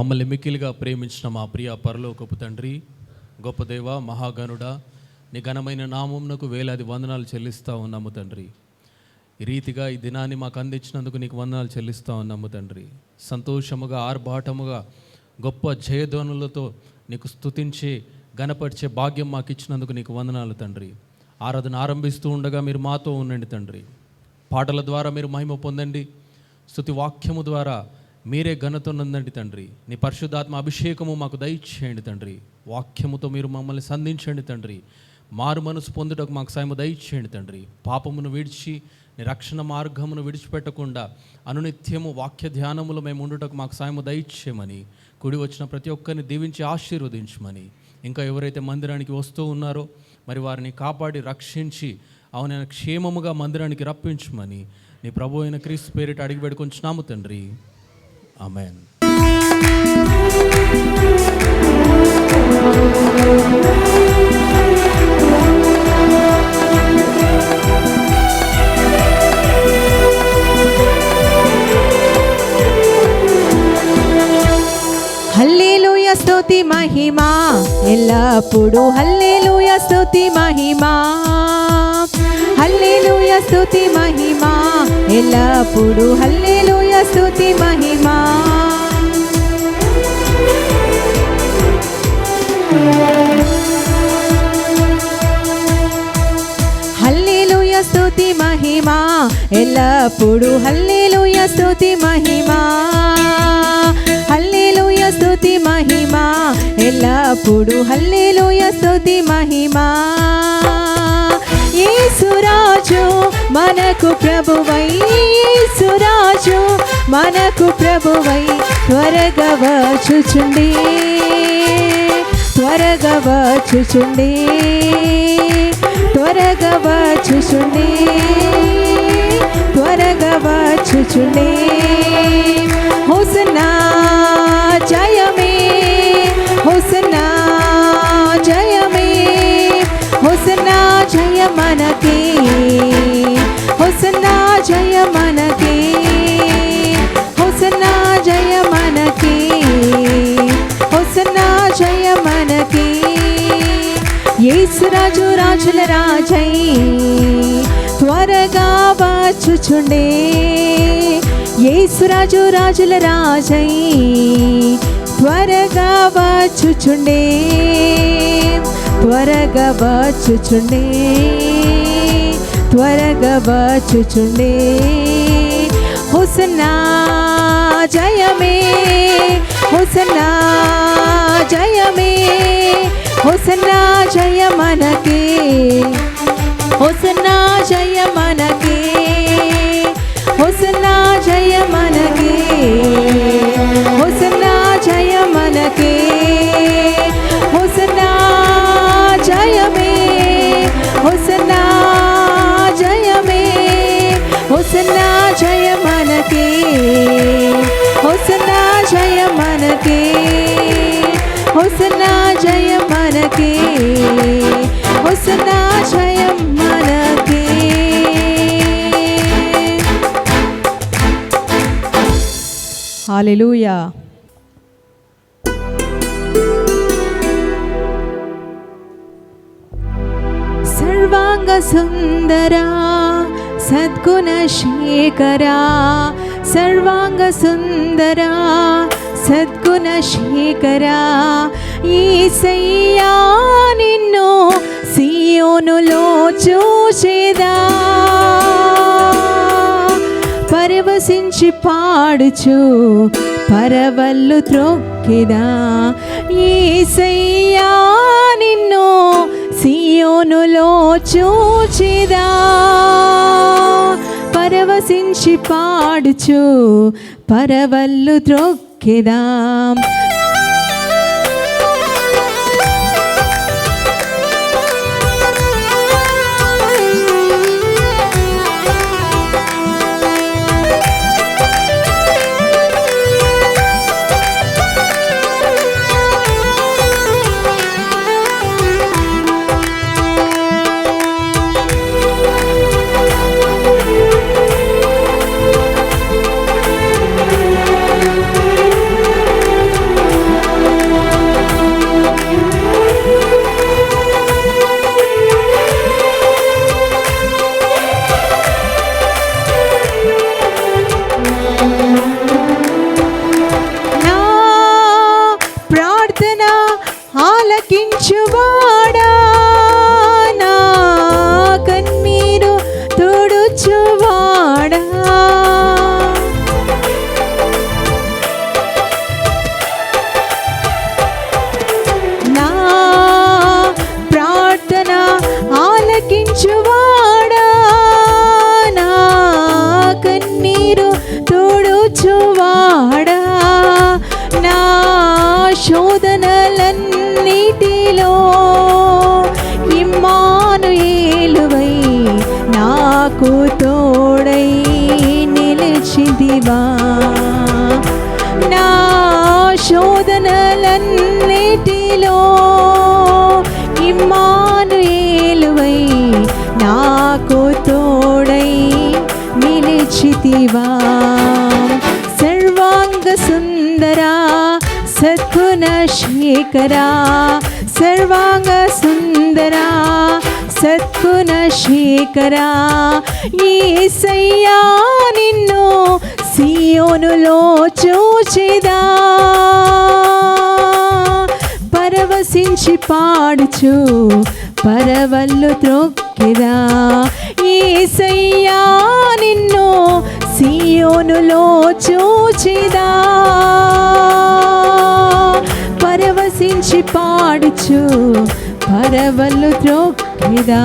మమ్మల్ని మిక్కిలిగా ప్రేమించిన మా ప్రియ పరలోకపు తండ్రి, గొప్ప దేవ, మహాగణుడా, నీ ఘనమైన నామమునకు వేలాది వందనాలు చెల్లిస్తూ ఉన్నాము తండ్రి. ఈ రీతిగా ఈ దినాన్ని మాకు అందించినందుకు నీకు వందనాలు చెల్లిస్తూ ఉన్నాము తండ్రి. సంతోషముగా, ఆర్భాటముగా, గొప్ప జయధ్వనులతో నీకు స్తుతించి గణపరిచే భాగ్యం మాకు ఇచ్చినందుకు నీకు వందనాలు తండ్రి. ఆరాధన ఆరంభిస్తూ ఉండగా మీరు మాతో ఉండండి తండ్రి. పాటల ద్వారా మీరు మహిమ పొందండి. స్తుతి వాక్యము ద్వారా మీరే ఘనత పొందండి తండ్రి. నీ పరిశుద్ధాత్మ అభిషేకము మాకు దయచేయండి తండ్రి. వాక్యముతో మీరు మమ్మల్ని సంధించండి తండ్రి. మారు మనసు పొందుటకు మాకు సాయము దయచేయండి తండ్రి. పాపమును విడిచి నీ రక్షణ మార్గమును విడిచిపెట్టకుండా అనునిత్యము వాక్య ధ్యానములు మేము ఉండుటకు మాకు సాయము దయచేయమని, కూడి వచ్చిన ప్రతి ఒక్కరిని దీవించి ఆశీర్వదించమని, ఇంకా ఎవరైతే మందిరానికి వస్తూ ఉన్నారో మరి వారిని కాపాడి రక్షించి అవునైన క్షేమముగా మందిరానికి రప్పించమని నీ ప్రభు అయిన క్రీస్తు పేరిట అడిగి పెట్టుకొంచున్నాము తండ్రి. ఆమేన్. హల్లెలూయా స్తుతి మహిమా ఎల్లప్పుడు, హల్లెలూయా స్తుతి మహిమా, హల్లెలూయా స్తుతి మహిమా ఎల్లప్పుడు, హల్లెలూయా స్తుతి మహిమా. హల్లెలూయా స్తుతి మహిమా ఎల్లప్పుడు, హల్లెలూయా స్తుతి మహిమా, హల్లెలూయా స్తుతి మహిమా ఎల్లప్పుడు, హల్లెలూయా స్తుతి మహిమా. యేసురాజు మనకు ప్రభువై, యేసురాజు మనకు ప్రభువై త్వరగా వచ్చుచుండి, త్వరగా వచ్చుచుండి, త్వరగా వచ్చుచుండి, త్వరగా వచ్చుచుండి. హోసన్నా జయమే, హోసన్నా జయమే, హోసన్నా జయ మనకి, హోసన్నా జయ మనకి, హోసన్నా జయ మనకి, హోసన్నా జయ మనకి. యేసురాజు రాజుల రాజై త్వరగా వచ్చుచుండే, యేసురాజు రాజుల రాజై త్వరగా వచ్చుచుండే, త్వరగా వచ్చుచుండే, త్వరగా వచ్చుచుండే. హోసన్నా జయమే, హోసన్నా జయమే, హోసన్నా జయ మనకి, హోసన్నా జయ మనకి, హోసన్నా జయ మనకి, హోసన్నా జయ మనకి, హోసన్నా జయమే, హోసన్నా జయమే, హోసన్నా జయ మనకి, హోసన్నా జయ మనకి, హోసన్నా జయ మనకి, హోసన్నా జయ మనకి. హల్లెలూయా. సర్వాంగ సుందరా సద్గుణ శేఖరా, సర్వాంగ సుందరా సద్గుణ శేఖరా, యేసయ్యా నిన్ను సియోనులో చూచెదా, పరవశించి పాడుచు పరవళ్ళు త్రొక్కెదా, యేసయ్యా నిన్ను సియోనులో చూచెదా, పరవశించి పాడుచు పరవళ్ళు త్రొక్కెదా. ఆలకించువాడా, నా కన్నీరు తుడుచువాడా, నా ప్రార్థన ఆలకించువాడా, నా కన్నీరు తుడుచువాడా, నా శోధనలన్నిటిలో ఇమ్మానుయేలువై నాకు తోడై నిలిచితివా, నా శోధనలన్నిటిలో ఇమ్మానుయేలువై నాకు తోడై నిలిచితివా. సర్వాంగ సుందరా సద్గుణ శేఖరా, సర్వాంగ సుందరా సద్గుణ శేఖరా, యేసయ్యా నిన్ను సియోనులో చూచెదా, పరవశించి పాడుచు పరవళ్ళు త్రొక్కెదా, యేసయ్యా నిన్ను సియోనులో చూచెదా, పరవశించి పాడుచు పరవళ్ళు త్రొక్కెదా.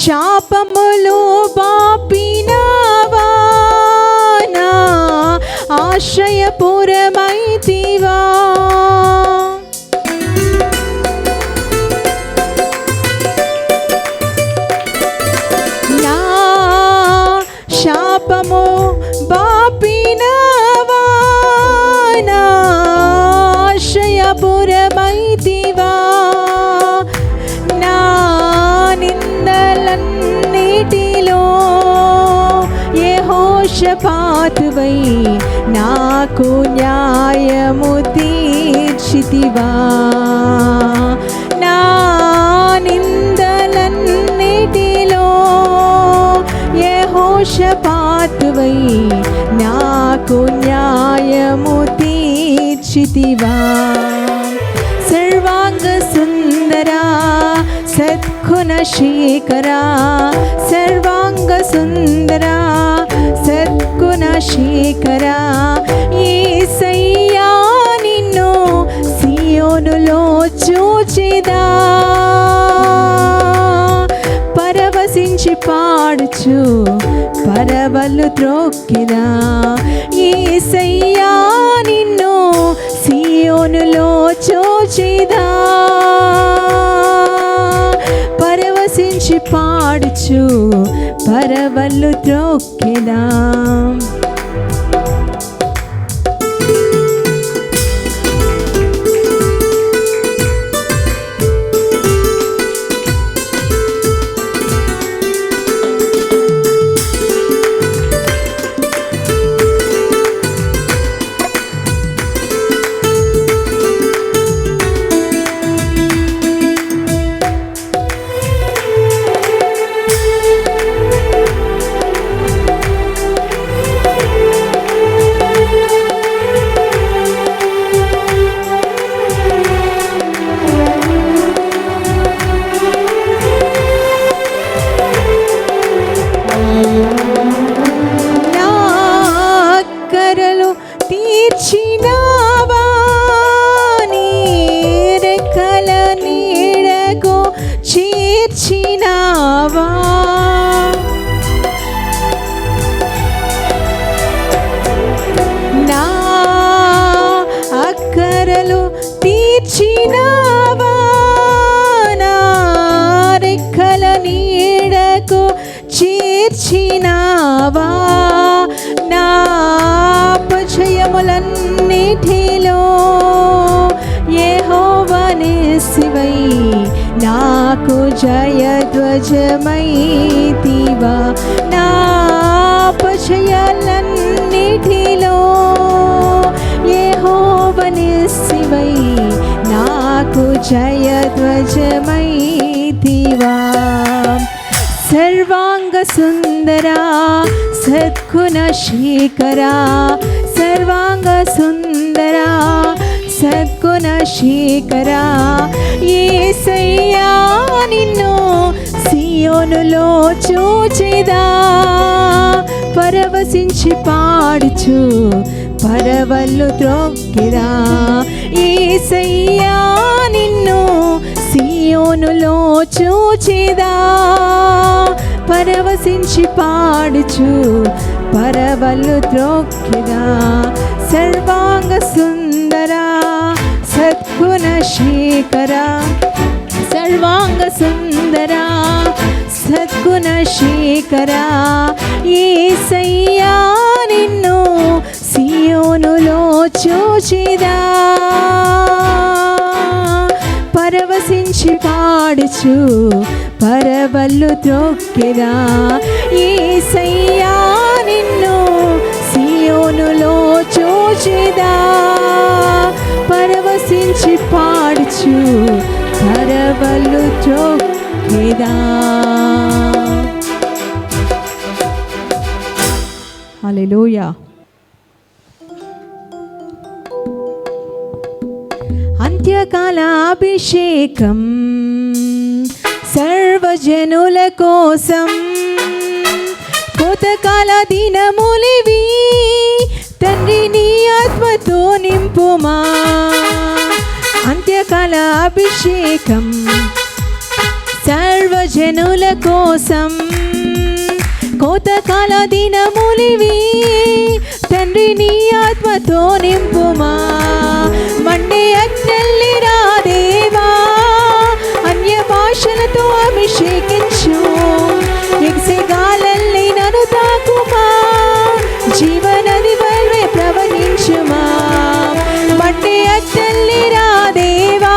శాపములు బాపినావా, నా ఆశ్రయపురమైతివా, నా శాపము బాపినావా, నా ఆశ్రయపురమైతివా, నా నిందలన్నిటిలో యెహోషాపాతువై నాకు న్యాయము తీర్చితివా, నా నిందలన్నిటిలో యెహోషాపాతువై నాకు న్యాయము తీర్చితివా. సర్వాంగ సుందరా సద్గుణ శేఖరా, సర్వాంగ సుందరా సద్గుణ శేఖరా, యేసయ్యా నిన్ను సియోనులో చూచెదా, పరవశించి పాడుచు పరవళ్ళు త్రొక్కెదా, యేసయ్యా నిన్ను సియోనులో చూచెదా, పరవశించి పాడుచు పరవళ్ళు త్రొక్కెదా. తీర్చినావా, నీ రెక్కల నీడకు చేర్చినావా, నా అక్కరలు తీర్చినావా, నా రెక్కల నీడకు చేర్చినావా, నా అపజయములన్నిటిలో యెహోవా నిస్సివై నాకు జయధ్వజమైతివా, నా అపజయాలన్నిటిలో యెహోవా నిస్సివై నాకు జయధ్వజమైతివా. సర్వాంగ సుందరా సద్గుణ శేఖరా, సర్వాంగ సుందరా సద్గుణ శేఖరా, యేసయ్యా నిన్ను సియోనులో చూచెదా, పరవశించి పాడుచు పరవళ్ళు త్రొక్కెదా, యేసయ్యా నిన్ను సియోనులో చూచెదా, పరవశించి పాడుచు పరవళ్ళు త్రొక్కెదా. సర్వాంగ సుందరా సద్గుణ శేఖరా, సర్వాంగ సుందరా సద్గుణ శేఖరా, యేసయ్యా నిన్ను సియోనులో చూచెదా, పరవశించి పాడుచు పరవళ్ళు త్రొక్కెదా, యేసయ్యా నిన్ను సియోనులో చూచెదా, పరవశించి పాడుచు పరవళ్ళు త్రొక్కెదా. హల్లెలూయా. అంత్యకాల అభిషేకం సర్వజనుల కోసం, కోతకాల దినములివి తండ్రి నీ ఆత్మతో నింపుమా. అంత్యకాల అభిషేకం సర్వజనుల కోసం, కోతకాల దినములివి తండ్రి నీ ఆత్మతో నింపుమా. మండే అగ్నిల్లి రా దేవా, అన్య భాషలతో అభిషేకించు, ఎగిసే గాలల్లి నన్ను తాకుమా, జీవనది వలె ప్రవహించుమా. మండే అగ్నిల్లి రా దేవా,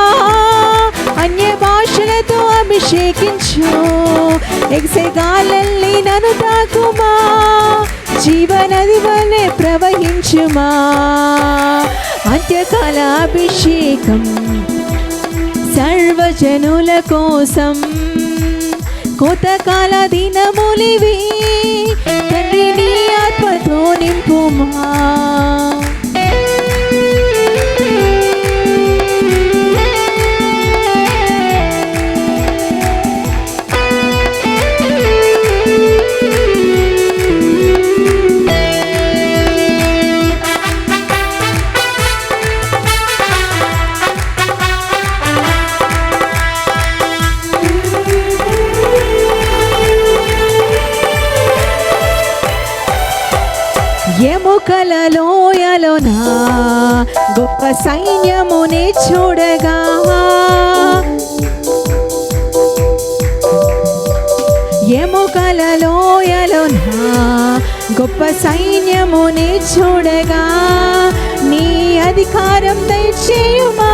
అన్య భాషలతో అభిషేకించు, ఎగిసే గాలల్లి నన్ను తాకుమా, జీవనది వలె ప్రవహించుమా. అంత్యకాల అభిషేకం సర్వజనుల కోసం, కోతకాల దినములివి తండ్రి నీ ఆత్మతో నింపుమా. ఎముకల లోయలోన గొప్ప సైన్యమునే చూడగా, ఎముకల లోయలోన గొప్ప సైన్యమునే చూడగా, నీ అధికారం దయచేయుమా,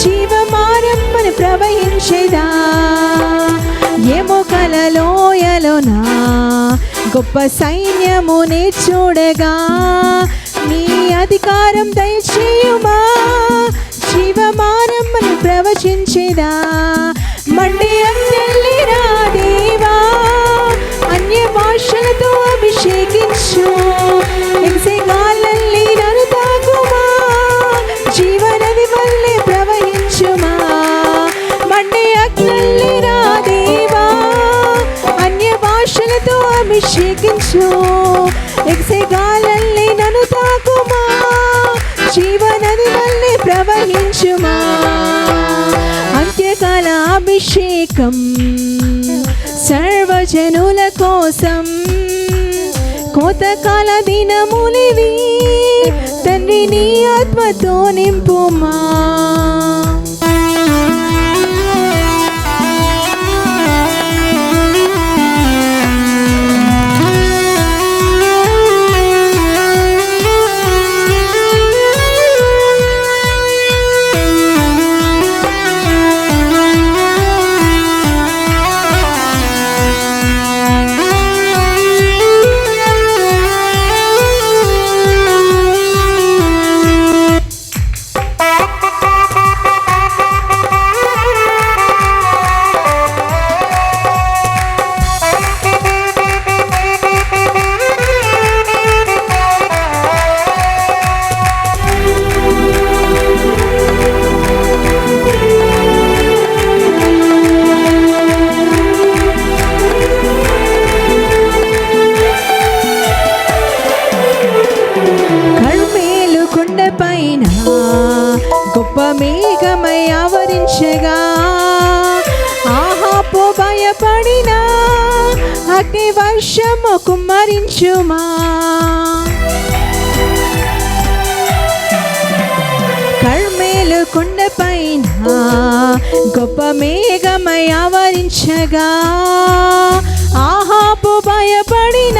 జీవమార్గమున ప్రవహించెదా. ఎముకల లోయలోన గొప్ప సైన్యమునే చూడగా, నీ అధికారం దయచేయుమా, జీవమార్గమున ప్రవచించెదా. మండే అగ్నిల్లి రా దేవా, అన్య భాషలతో అభిషేకించు, ఎగిసే గాలల్లి నన్ను తాకుమా, జీవనది వలె ప్రవహించుమా. మండే అగ్నిల్లి రా దేవా, అన్య భాషలతో అభిషేకించు, ఎగిసే గాలల్లి నన్ను తాకుమా, జీవనది వలె ప్రవహించుమా. అంత్యకాల అభిషేకం సర్వజనుల కోసం, కోతకాల దినములివి తండ్రి నీ ఆత్మతో నింపుమా. గొప్ప మేఘమై ఆవరించగా ఆహాపు భయపడిన అగ్ని వర్షము కుమ్మరించుమా. కర్మేలు కొండపైన గొప్ప మేఘమై ఆవరించగా ఆహాపు భయపడిన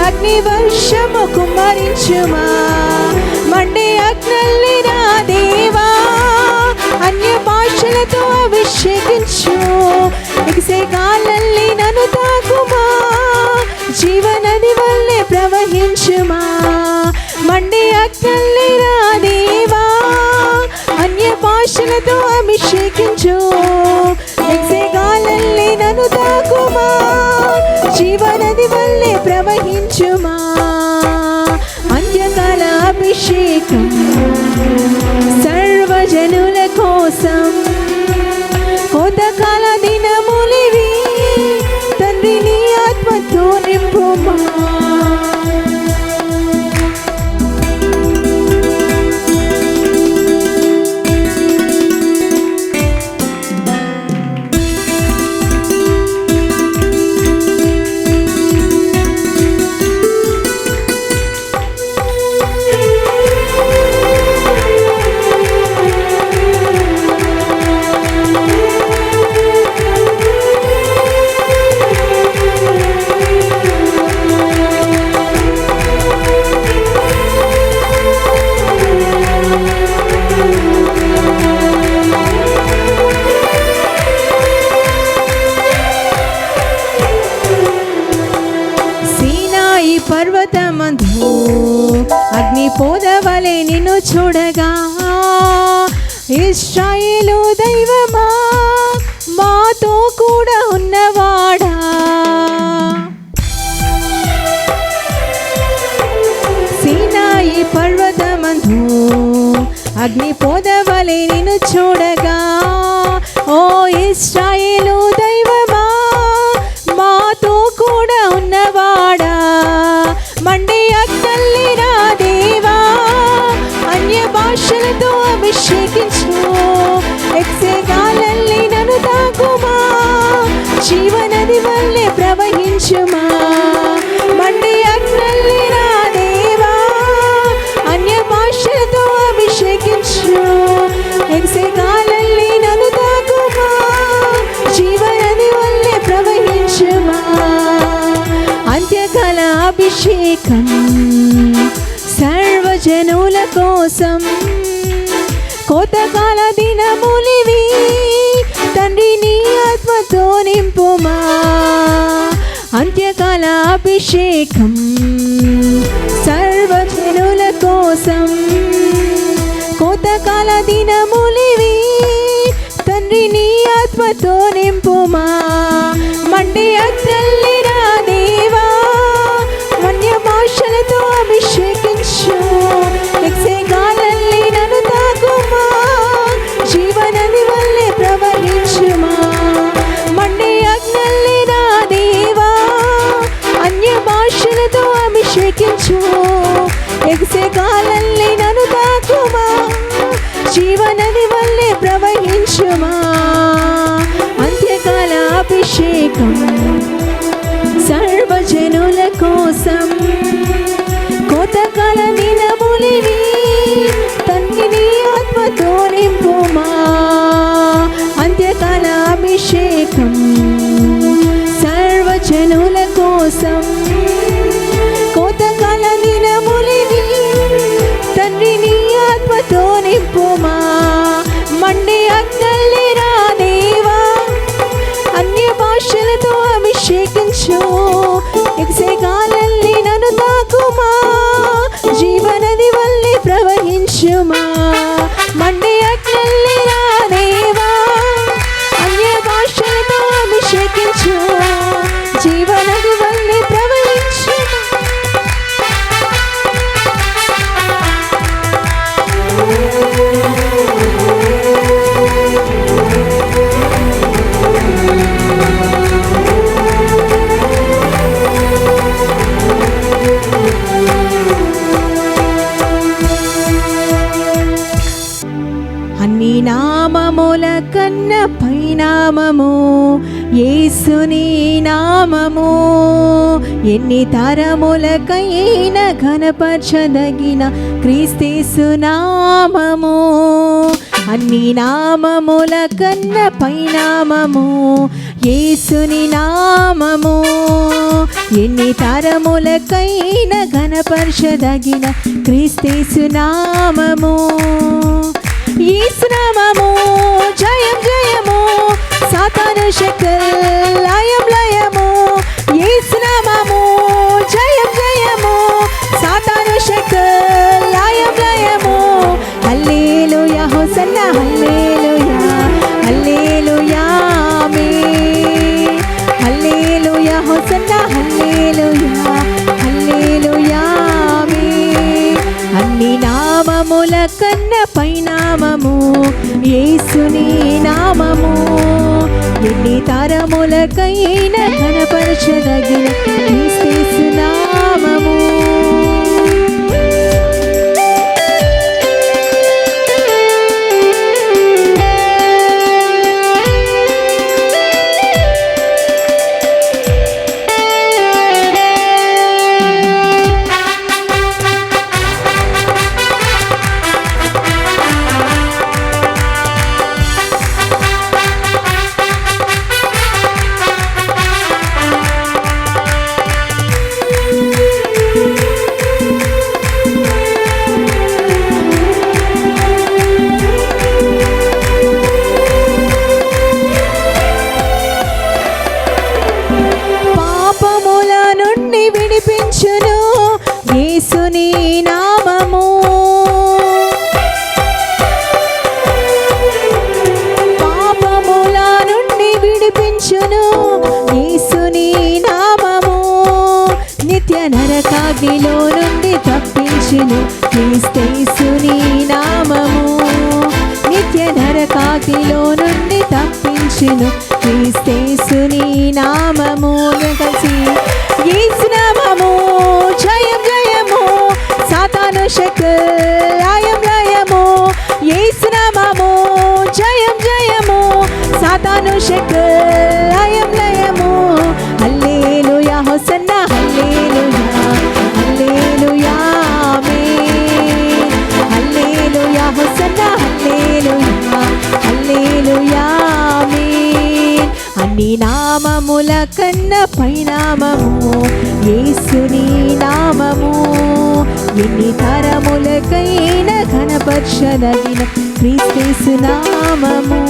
అగ్ని వర్షము కుమ్మరించుమా. మండే అగ్నల్లి నా దేవా అన్య భాషలతో అభిషేకించు. ఎగిసే గాలల్లి నన్ను తాకుమా, జీవనది వల్లే ప్రవహించుమా. మండే అగ్నల్లి నా దేవా అన్య భాషలతో అభిషేకించు. ఎగిసే గాలల్లి నన్ను తాకుమా, జీవనది వల్లే ప్రవహించుమా. అంత్యకాల అభిషేకం సర్వజనుల కోసం, కోతకాల దినములివి తండ్రి నీ ఆత్మతో నింపుమా. పర్వతమందు అగ్ని పోదవలే నిన్ను చూడగా ఇశ్రాయేలు దైవమా మాతో కూడా ఉన్నవాడా. సీనాయి పర్వతమందు అగ్ని పోదవలే నిన్ను చూడగా ఓ ఇశ్రాయేలు దైవమా మాతో కూడా ఉన్నవాడా. మండే అగ్నల్లి నా దేవా అన్య భాషలతో అభిషేకించు. ఎక్సే గాలల్లి నన్ను తాకుమా, జీవనది వల్లే ప్రవహించుమా. మండే అగ్నల్లి నా దేవా అన్య భాషలతో అభిషేకించు. ఎక్సే గాలల్లి నన్ను తాకుమా, జీవనది వల్లే ప్రవహించుమా. అంత్యకాల అభిషేకం సర్వజనుల కోసం, కోతకాల దినములివి తండ్రి నీ ఆత్మతో నింపుమా. అంత్యకాల అభిషేకం సర్వజనుల కోసం, కోతకాల దినములివి తండ్రి నీ ఆత్మతో నింపుమా. మండే అగ్నల్లి నా దేవా అన్య భాషలతో అభిషేకించు. ఎక్సే గాలల్లి నన్ను తాకుమా, జీవనది వల్లే ప్రవహించుమా. మండే అగ్నల్లి నా దేవా అన్య భాషలతో అభిషేకించు. ఎక్సే గాలల్లి నన్ను తాకుమా, జీవనది వల్లే ప్రవహించుమా. అంత్యకాల అభిషేకం సర్వజనుల కోసం, కోతకాల దినములివి తండ్రి నీ ఆత్మతో నింపుమా. అంత్యకాల అభిషేకం సర్వజనుల కోసం, కోతకాల దినములివి తండ్రి నీ ఆత్మతో నింపుమా. మండే అగ్నల్లి నా దేవా అన్య భాషలతో అభిషేకించు. ఎక్సే గాలల్లి నన్ను తాకుమా, జీవనది వల్లే ప్రవహించుమా. మండే అగ్నల్లి నా దేవా అన్య భాషలతో అభిషేకించు. జీవనది వల్లే ప్రవహించుమా. అన్ని నామముల కన్న పైనామము యేసుని నామము. ఎన్ని తరములకైన ఘనపరచదగిన క్రీస్తేసు నామము. అన్ని నామముల కన్న పైనామము యేసుని నామము. ఎన్ని తరములకైన ఘనపరచదగిన క్రీస్తేసు నామము. యేసు నామము జయం జయము, సాతాను శక్తులు లయం లయము. యేసు నామము జయం జయము, సాతాను శక్తులు లయం లయము. హల్లెలూయా హోసన్నా హల్లెలూయా హల్లెలూయా ఆమేన్. హల్లెలూయా హోసన్నా హల్లెలూయా హల్లెలూయా ఆమేన్. అన్ని నామముల కన్న పైనామము యేసుని నామము. ఎన్ని తరములకైన ఘనపరచదగిన క్రీస్తేసు నామము. విడిపించును యేసుని నామము. పాపముల నుండి విడిపించును యేసుని నామము. నిత్య నరకాగ్నిలో నుండి తప్పించును క్రీస్తేసుని నామము. నిత్య నరకాగ్నిలో నుండి తప్పించును క్రీస్తేసుని నామము. కలిసి యేసు నామము జయం జయము, సాతాను శక్తులు లయం లయము. యేసు నామము జయం జయము, సాతాను శక్తులు లయం లయము. హల్లెలూయా హోసన్నా హల్లెలూయా హల్లెలూయా ఆమేన్. హల్లెలూయా హోసన్నా హల్లెలూయా హల్లెలూయా ఆమేన్. అన్ని నామముల కన్న పైనామము యేసుని నామము. ఎన్ని తరములకైన ఘనపరచదగిన క్రీస్తేసు నామము.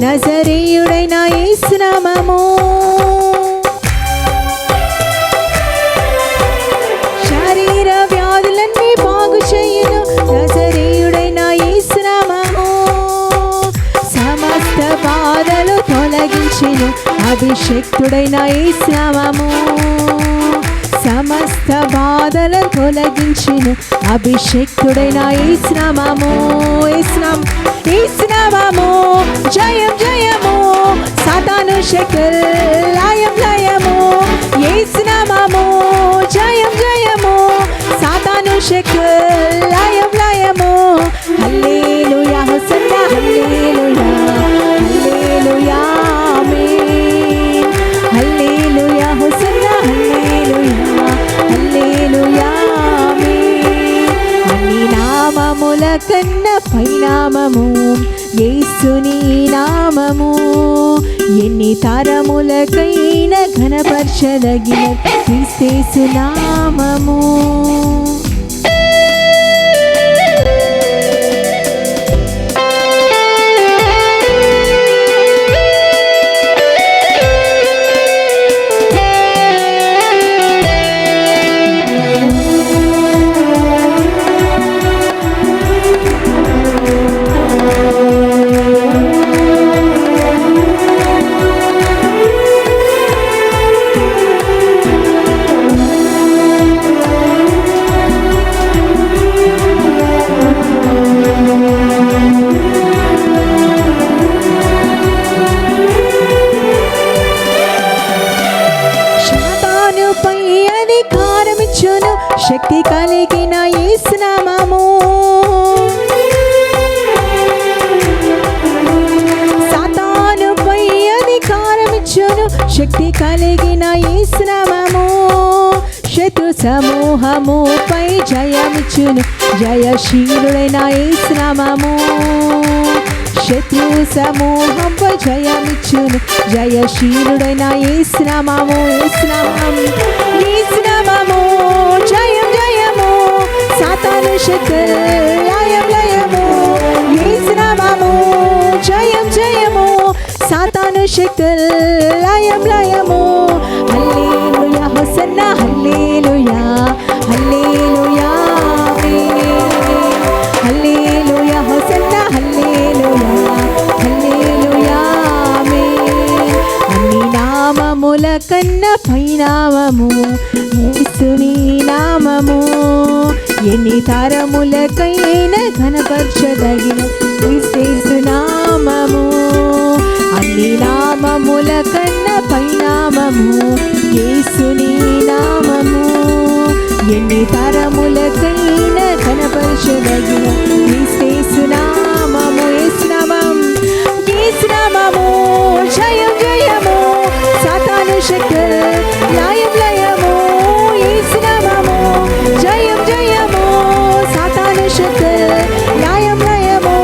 నజరేయుడైన యేసు నామము. శరీర వ్యాధులన్నీ బాగు చేయును నజరేయుడైన యేసు నామము. సమస్త బాధలు తొలగించును అభిషేక్తుడైన యేసు నామము. సమస్త బాధలు తొలగించును అభిషేక్తుడైన యేసు నామము. యేసు నామము జయం జయము, సాతాను శక్తులు లయం లయము. యేసు నామము జయం జయము, సాతాను శక్తులు లయం లయము. హల్లెలూయా హోసన్నా హల్లెలూయా హల్లెలూయా ఆమేన్. హల్లెలూయా హోసన్నా హల్లెలూయా హల్లెలూయా ఆమేన్. అన్ని నామముల కన్న పైనామము యేసుని నామము. నామము ఎన్ని తరములకైనా ఘనపరచదగిన క్రీస్తు నామము. శక్తి కలిగిన యేసు నామము సాతానుపై అధికారమిచ్చును. శక్తి కలిగిన యేసు నామము శత్రు సమూహముపై జయమిచ్చును. జయశీలుడైన యేసు నామము శత్రు సమూహంపై జయమిచ్చును. జయశీలుడైన యేసు నామము యేసు నామము యేసు నామము జయం జయము సాతాను శక్తి లయం లయము యేసు నామము జయం జయము సాతాను శక్తి లయం లయము. హల్లెలూయా హోసన్నా హల్లెలూయా హల్లెలూయా హల్లెలూయా హోసన్నా హల్లెలూయా హల్లెలూయా అన్ని నామముల కన్నా పైనామము యేసుని నామము ఎన్ని తరములకైనా ఘనపరచదగిన క్రీస్తు నామము. అన్ని నామముల కన్నా పైనామము యేసుని నామము ఎన్ని తరములకైనా ఘనపరచదగిన క్రీస్తు నామము. యేసు నామం యేసు నామము జయం జయము సాతాను శక్తి లయం లయము యేసు నామము జయం జయము సాతాను శక్తి లయం లయము.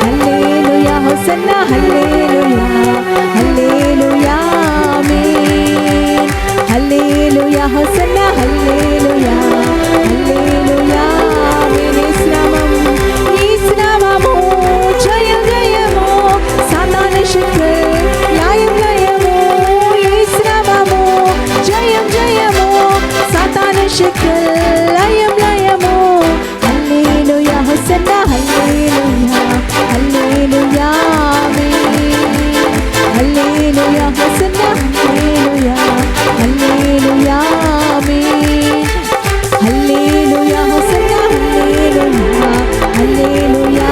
హల్లెలూయా హోసన్నా హల్లెలూయా హల్లెలూయా ఆమేన్. హల్లెలూయా హోసన్నా హల్లెలూయా హల్లెలూయా ఆమేన్. యేసు నామము జయం జయము సాతాను శక్తి లయం లయము యేసు నామము జయం జయము సాతాను శక్తి లయం లయము. హల్లెలూయా హోసన్నా హల్లెలూయా హల్లెలూయా ఆమేన్. హల్లెలూయా హోసన్నా హల్లెలూయా హల్లెలూయా ఆమేన్. హల్లెలూయా హోసన్నా హల్లెలూయా హల్లెలూయా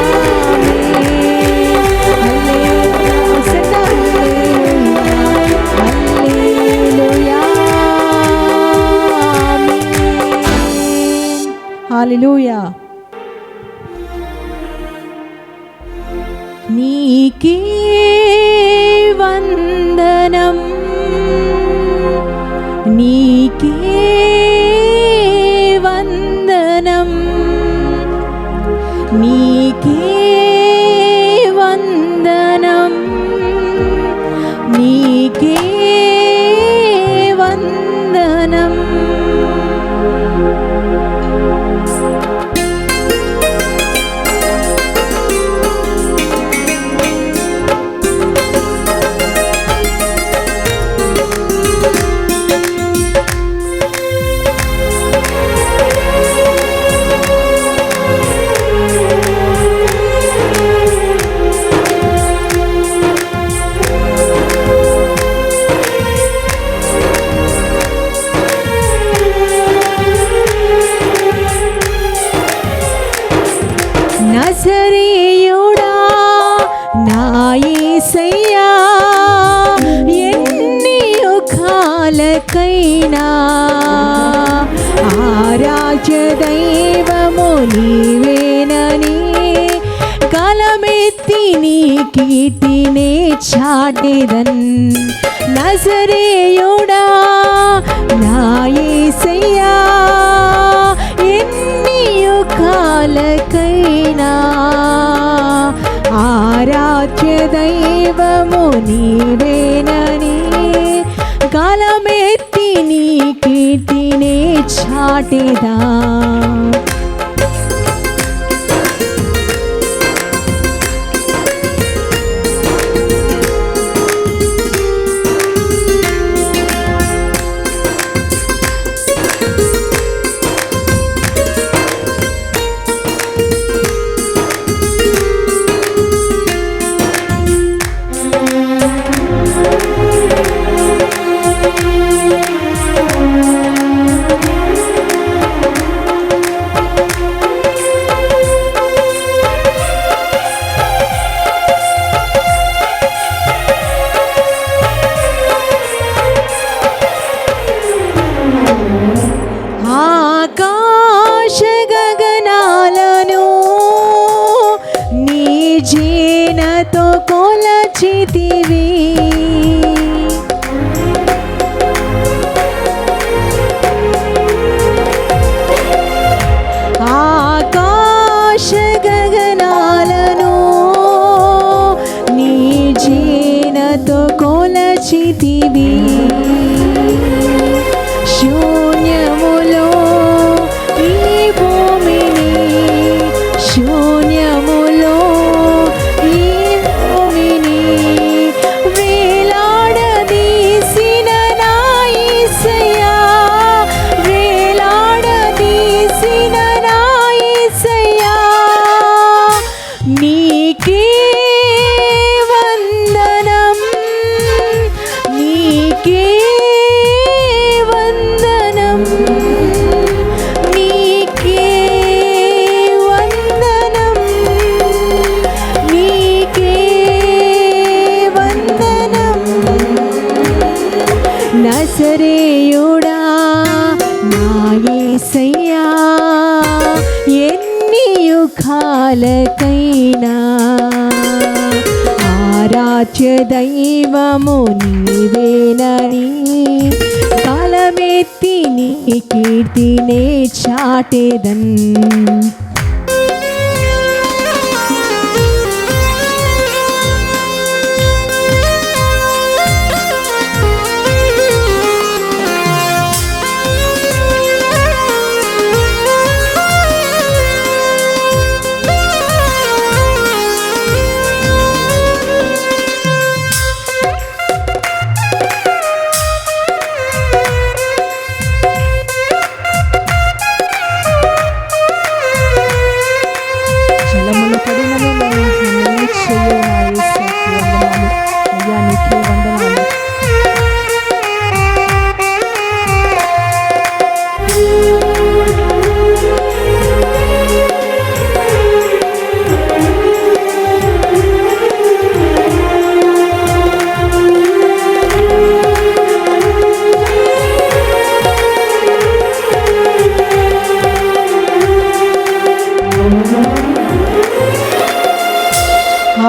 ఆమేన్. హల్లెలూయా హోసన్నా హల్లెలూయా హల్లెలూయా ఆమేన్. హల్లెలూయా. నీకే వందనం నీకే వందనం నీకే వందనం నీకే వందనం. నజరేయుడా నా యేసయ్యా ఎన్ని యుగాలకైనా ఆరాధ్య దైవము నీవేనని గలమెత్తి నీ కీర్తినే చాటెదన్. నజరేయుడా నా యేసయ్యా ఎన్ని యుగాలకైనా ఆరాధ్య దైవ దైవము నీవేనని గలమెత్తి నీ కీర్తినే చాటెదా. ఆకాశ గగనాలను నీ జీనతో కొలచితివి. ఆకాశ గగనాలను నీ జీనతో కొలచితివి. శూన్యములో ఈ భూమిని, శూన్యములో ఈ భూమిని వేలాడదీసిన నా యేసయ్యా, వేలాడదీసిన నా యేసయ్యా, నీకే వందనం, నీకే వందనం, నీకే వందనం, నీకే వందనం. నజరేయుడా నా యేసయ్యా, ఎన్ని యుగాలకైనా ఆరాధ్య దైవము నీవేనని కాలమెత్తి నీ కీర్తినే చాటెదన్. జలముల పడినను నన్ను చేయు నా యేసుకి వందనాలు. అయ్యా నీకే వందనాలు.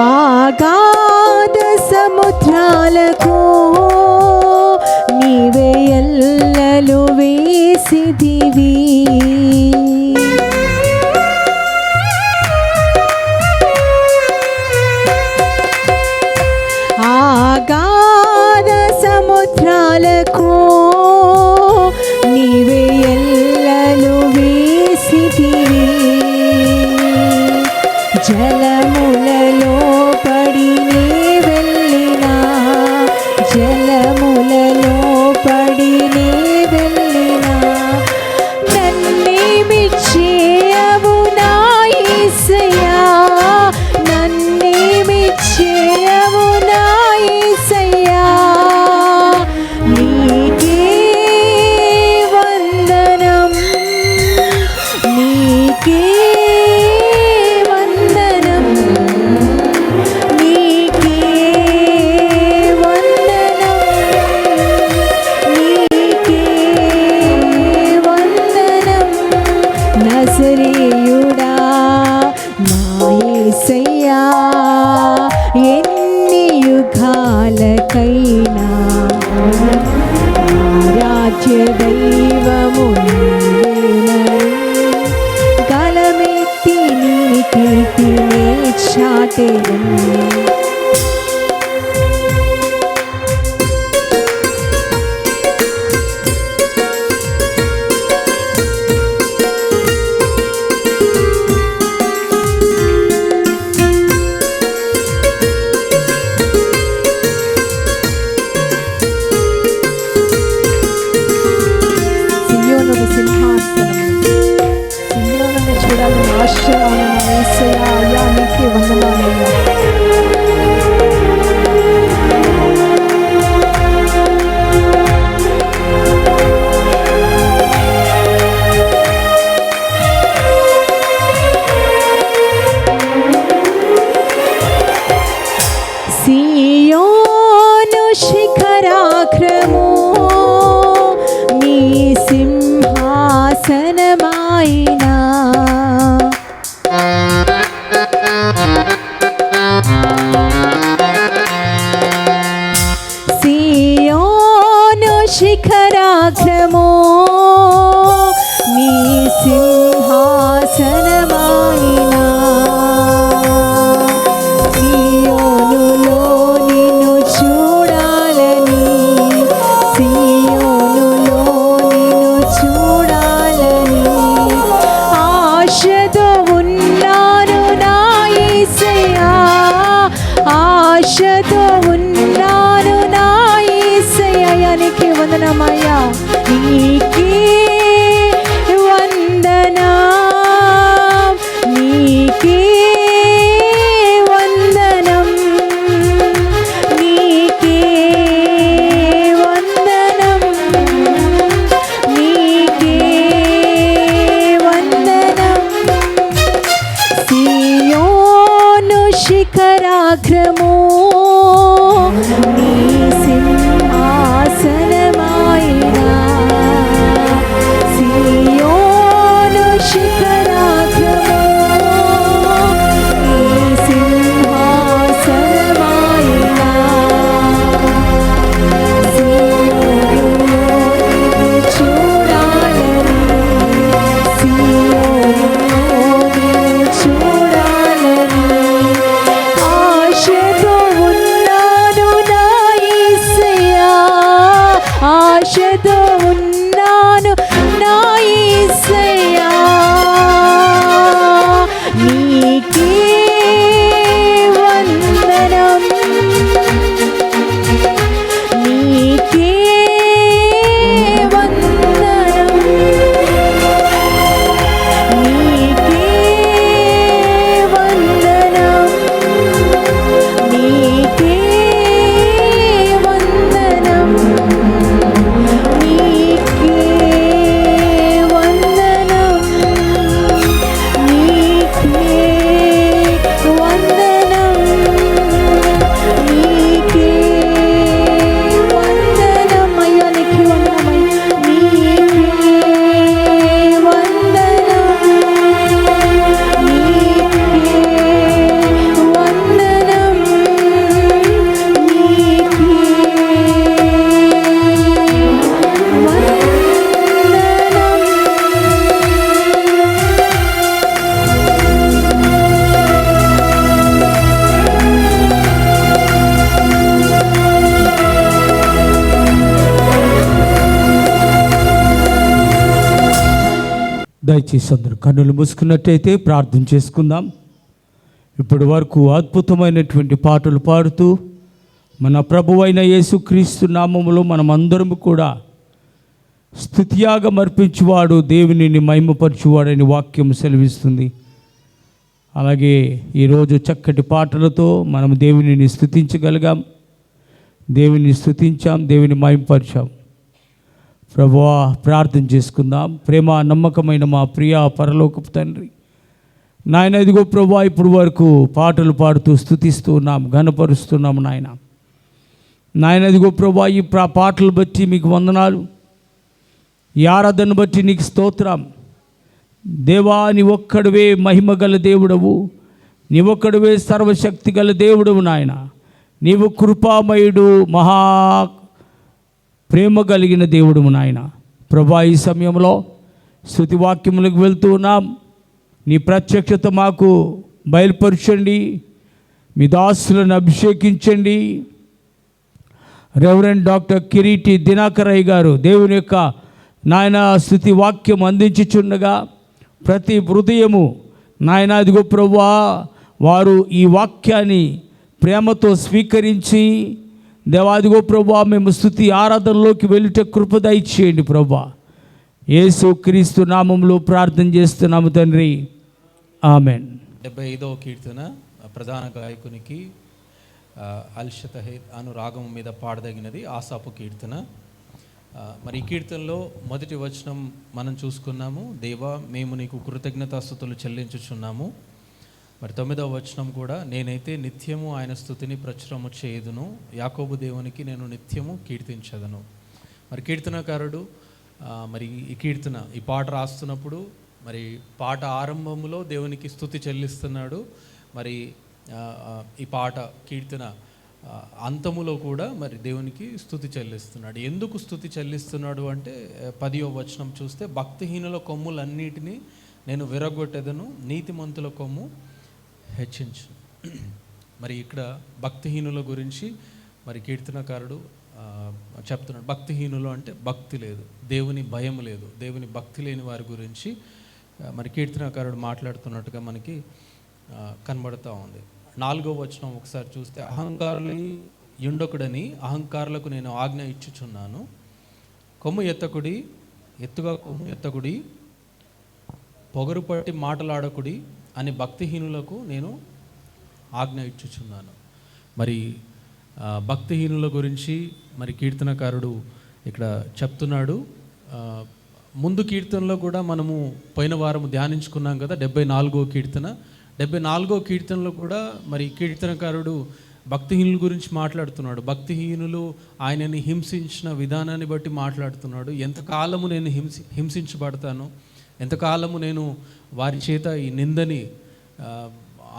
ఆగాధ సముద్రాలకు నీవే ఎల్లలు వేసిదివి. ఆగాధ సముద్రాలకు నీవే ఎల్లలు వేసిదివి. జలములలో పడి నీ వెళ్ళినా, జలములలో పడి నీ వెళ్ళినా, నన్నేమి చేయవు నా యేసయ్యా, నన్నేమి చేయవు నా యేసయ్యా, నీకే వందనం, నీకే వందనం, నీకే వందనం, నీకే వందనం. నజరేయుడా నా యేసయ్యా, ఎన్ని యుగాలకైనా ఆరాధ్య దైవము నీవేనని గలమెత్తి నీ కీర్తినే చాటెదన్. నీకే వందనాలయ్యా. సియోను శిఖరాగ్రము నీ సింహాసనమాయినా, సియోను శిఖరాగ్రము నీ సింహాసనమాయినా, సియోనులో నిన్ను చూడాలని, సియోనులో నిన్ను చూడాలని ఆశతో ఉన్నాను నా యేసయ్యా, ఆశతో ఉన్నాను నా యేసయ్యా. నీకే వందనమయ్యా, నీకే వందనం, నీకే వందనం, నీకే వందనం, నీకే వందనం. సియోను శిఖరాగ్రము నీ సింహాసనమాయినా, సియోను శిఖరాగ్రము నీ సింహాసనమాయినా, సియోనులో నిన్ను చూడాలని, సియోనులో నిన్ను చూడాలని ఆశతో ఉన్నాను నా యేసయ్యా, ఆశతో ఉన్నాను నా యేసయ్యా. నీకే వందనం, నీకే వందనం, నీకే వందనం, నీకే వందనం, నీకే వందనం, నీకే వందనం, నీకే వందనం. అయ్యా నీకే వందనమయ్యా, నీకే వందనం, నీకే వందనం, నీకే దయచేసి అందరూ కన్నులు మూసుకున్నట్టయితే ప్రార్థన చేసుకుందాం. ఇప్పటి వరకు అద్భుతమైనటువంటి పాటలు పాడుతూ మన ప్రభువైన యేసుక్రీస్తు నామములో మనమందరం కూడా స్తుతియాగం అర్పించువాడు దేవునిని మహిమపరచువాడని వాక్యం సెలవిస్తుంది. అలాగే ఈరోజు చక్కటి పాటలతో మనం దేవునిని స్తుతించగలిగాం, దేవుని స్తుతించాం, దేవుని మహిమపరిచాం. ప్రభువా ప్రార్థన చేసుకుందాం. ప్రేమ నమ్మకమైన మా ప్రియ పరలోకపు తండ్రి, నాయన ఇదిగో ప్రభువా ఇప్పుడు వరకు పాటలు పాడుతూ స్తుతిస్తూ ఉన్నాం, ఘనపరుస్తున్నాము నాయన. నాయన ఇదిగో ప్రభువా ఈ పాటలు బట్టి మీకు వందనాలు, ఈ ఆరాధన బట్టి నీకు స్తోత్రం. దేవా నీ ఒక్కడివే మహిమ గల దేవుడవు, నీ ఒక్కడివే సర్వశక్తి గల దేవుడవు నాయన. నీవు కృపామయుడు, మహా ప్రేమ కలిగిన దేవుడు నాయన. ప్రభా ఈ సమయంలో స్తుతి వాక్యములకు వెళ్తూ ఉన్నాం. నీ ప్రత్యక్షత మాకు బయలుపరచండి, మీ దాసులను అభిషేకించండి. రెవరెండ్ డాక్టర్ కిరీటి దినాకరయ్య గారు దేవుని యొక్క నాయన స్తుతి వాక్యం అందించుచుండగా ప్రతి హృదయము నాయన ఇదిగో ప్రభువా వారు ఈ వాక్యాన్ని ప్రేమతో స్వీకరించి దేవాదిగో ప్రభువా మేము స్తుతి ఆరాధనలోకి వెళ్ళుట కృప దయచేయండి ప్రభువా. యేసు క్రీస్తు నామములో ప్రార్థన చేస్తున్నాము తండ్రి, ఆమెన్. 75వ కీర్తన ప్రధాన గాయకునికి అల్షతహేద్ అను రాగం మీద పాడదగినది ఆసాపు కీర్తన. మరి ఈ కీర్తనలో మొదటి వచనం మనం చూసుకున్నాము, దేవా మేము నీకు కృతజ్ఞతాస్తుతులు చెల్లించుచున్నాము. మరి 9వ వచనం కూడా, నేనైతే నిత్యము ఆయన స్తుతిని ప్రచురము చేయుదును, యాకోబు దేవునికి నేను నిత్యము కీర్తించదను. మరి కీర్తనకారుడు మరి ఈ పాట రాస్తున్నప్పుడు మరి పాట ఆరంభంలో దేవునికి స్తుతి చెల్లిస్తున్నాడు. మరి ఈ పాట కీర్తన అంతములో కూడా మరి దేవునికి స్తుతి చెల్లిస్తున్నాడు. ఎందుకు స్తుతి చెల్లిస్తున్నాడు అంటే 10వ వచనం చూస్తే, భక్తిహీనుల కొమ్ములన్నిటినీ నేను విరగొట్టెదను, నీతిమంతుల కొమ్ము హెచ్చించు. మరి ఇక్కడ భక్తిహీనుల గురించి మరి కీర్తనకారుడు చెప్తున్నాడు. భక్తిహీనులు అంటే భక్తి లేదు, దేవుని భయం లేదు, దేవుని భక్తి లేని వారి గురించి మరి కీర్తనకారుడు మాట్లాడుతున్నట్టుగా మనకి కనబడుతూ ఉంది. 4వ వచనం ఒకసారి చూస్తే, అహంకారులు యుండొకడని అహంకారులకు నేను ఆజ్ఞ ఇచ్చుచున్నాను, కొమ్ము ఎత్తకుడి, ఎత్తుగా కొమ్ము ఎత్తకుడి, పొగరు పట్టి మాటలాడకుడి అని భక్తిహీనులకు నేను ఆజ్ఞ ఇచ్చుచున్నాను. మరి భక్తిహీనుల గురించి మరి కీర్తనకారుడు ఇక్కడ చెప్తున్నాడు. ముందు కీర్తనలో కూడా మనము పోయిన వారం ధ్యానించుకున్నాం కదా, 74వ కీర్తన. 74వ కీర్తనలో కూడా మరి కీర్తనకారుడు భక్తిహీనుల గురించి మాట్లాడుతున్నాడు. భక్తిహీనులు ఆయనని హింసించిన విధానాన్ని బట్టి మాట్లాడుతున్నాడు. ఎంతకాలము నేను హింసించబడతాను, ఎంతకాలము నేను వారి చేత ఈ నిందని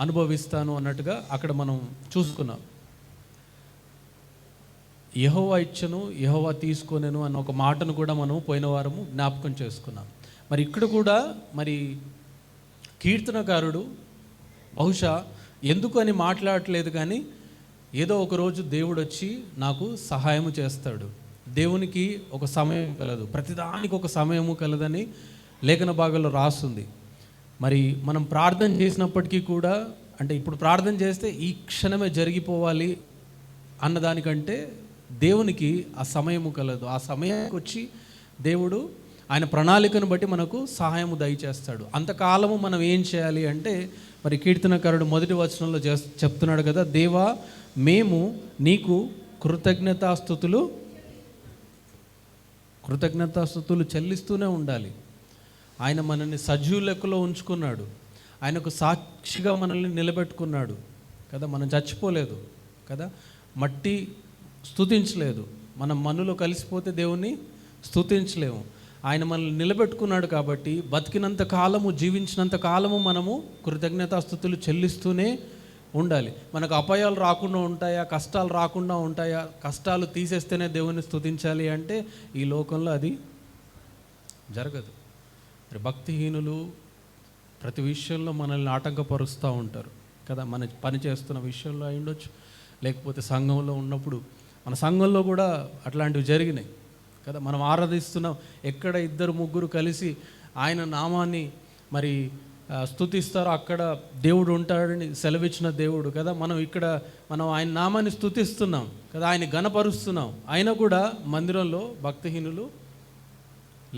అనుభవిస్తాను అన్నట్టుగా అక్కడ మనం చూసుకున్నాం. యెహోవా ఇచ్చను, యెహోవా తీసుకొనెను అన్న ఒక మాటను కూడా మనం పోయిన వారము జ్ఞాపకం చేసుకున్నాం. మరి ఇక్కడ కూడా మరి కీర్తనకారుడు బహుశా ఎందుకు అని మాట్లాడట్లేదు, కానీ ఏదో ఒకరోజు దేవుడు వచ్చి నాకు సహాయము చేస్తాడు. దేవునికి ఒక సమయం కలదు, ప్రతిదానికి ఒక సమయము కలదని లేఖన భాగంలో రాస్తుంది. మరి మనం ప్రార్థన చేసినప్పటికీ కూడా, అంటే ఇప్పుడు ప్రార్థన చేస్తే ఈ క్షణమే జరిగిపోవాలి అన్నదానికంటే దేవునికి ఆ సమయము కలదు. ఆ సమయానికి వచ్చి దేవుడు ఆయన ప్రణాళికను బట్టి మనకు సహాయము దయచేస్తాడు. అంతకాలము మనం ఏం చేయాలి అంటే, మరి కీర్తనకారుడు మొదటి వచనంలో చెప్తున్నాడు కదా, దేవా మేము నీకు కృతజ్ఞతాస్తుతులు చెల్లిస్తూనే ఉండాలి. ఆయన మనల్ని సజీవ లెక్కలో ఉంచుకున్నాడు, ఆయనకు సాక్షిగా మనల్ని నిలబెట్టుకున్నాడు కదా. మనం చచ్చిపోలేదు కదా, మట్టి స్తుతించలేదు, మనం మనులో కలిసిపోతే దేవుణ్ణి స్తుతించలేము. ఆయన మనల్ని నిలబెట్టుకున్నాడు కాబట్టి బతికినంత కాలము, జీవించినంత కాలము మనము కృతజ్ఞతాస్తుతులు చెల్లిస్తూనే ఉండాలి. మనకు అపాయాలు రాకుండా ఉంటాయా, కష్టాలు రాకుండా ఉంటాయా? కష్టాలు తీసేస్తేనే దేవుని స్తుతించాలి అంటే ఈ లోకంలో అది జరగదు. మరి భక్తిహీనులు ప్రతి విషయంలో మనల్ని ఆటంకపరుస్తూ ఉంటారు కదా. మన పని చేస్తున్న విషయంలో అయి ఉండొచ్చు, లేకపోతే సంఘంలో ఉన్నప్పుడు, మన సంఘంలో కూడా అట్లాంటివి జరిగినాయి కదా. మనం ఆరాధిస్తున్నాం, ఎక్కడ 2-3 కలిసి ఆయన నామాన్ని మరి స్తుతిస్తారో అక్కడ దేవుడు ఉంటాడని సెలవిచ్చిన దేవుడు కదా. మనం ఆయన నామాన్ని స్తుతిస్తున్నాం కదా, ఆయన ఘనపరుస్తున్నాం, అయినా కూడా మందిరంలో భక్తిహీనులు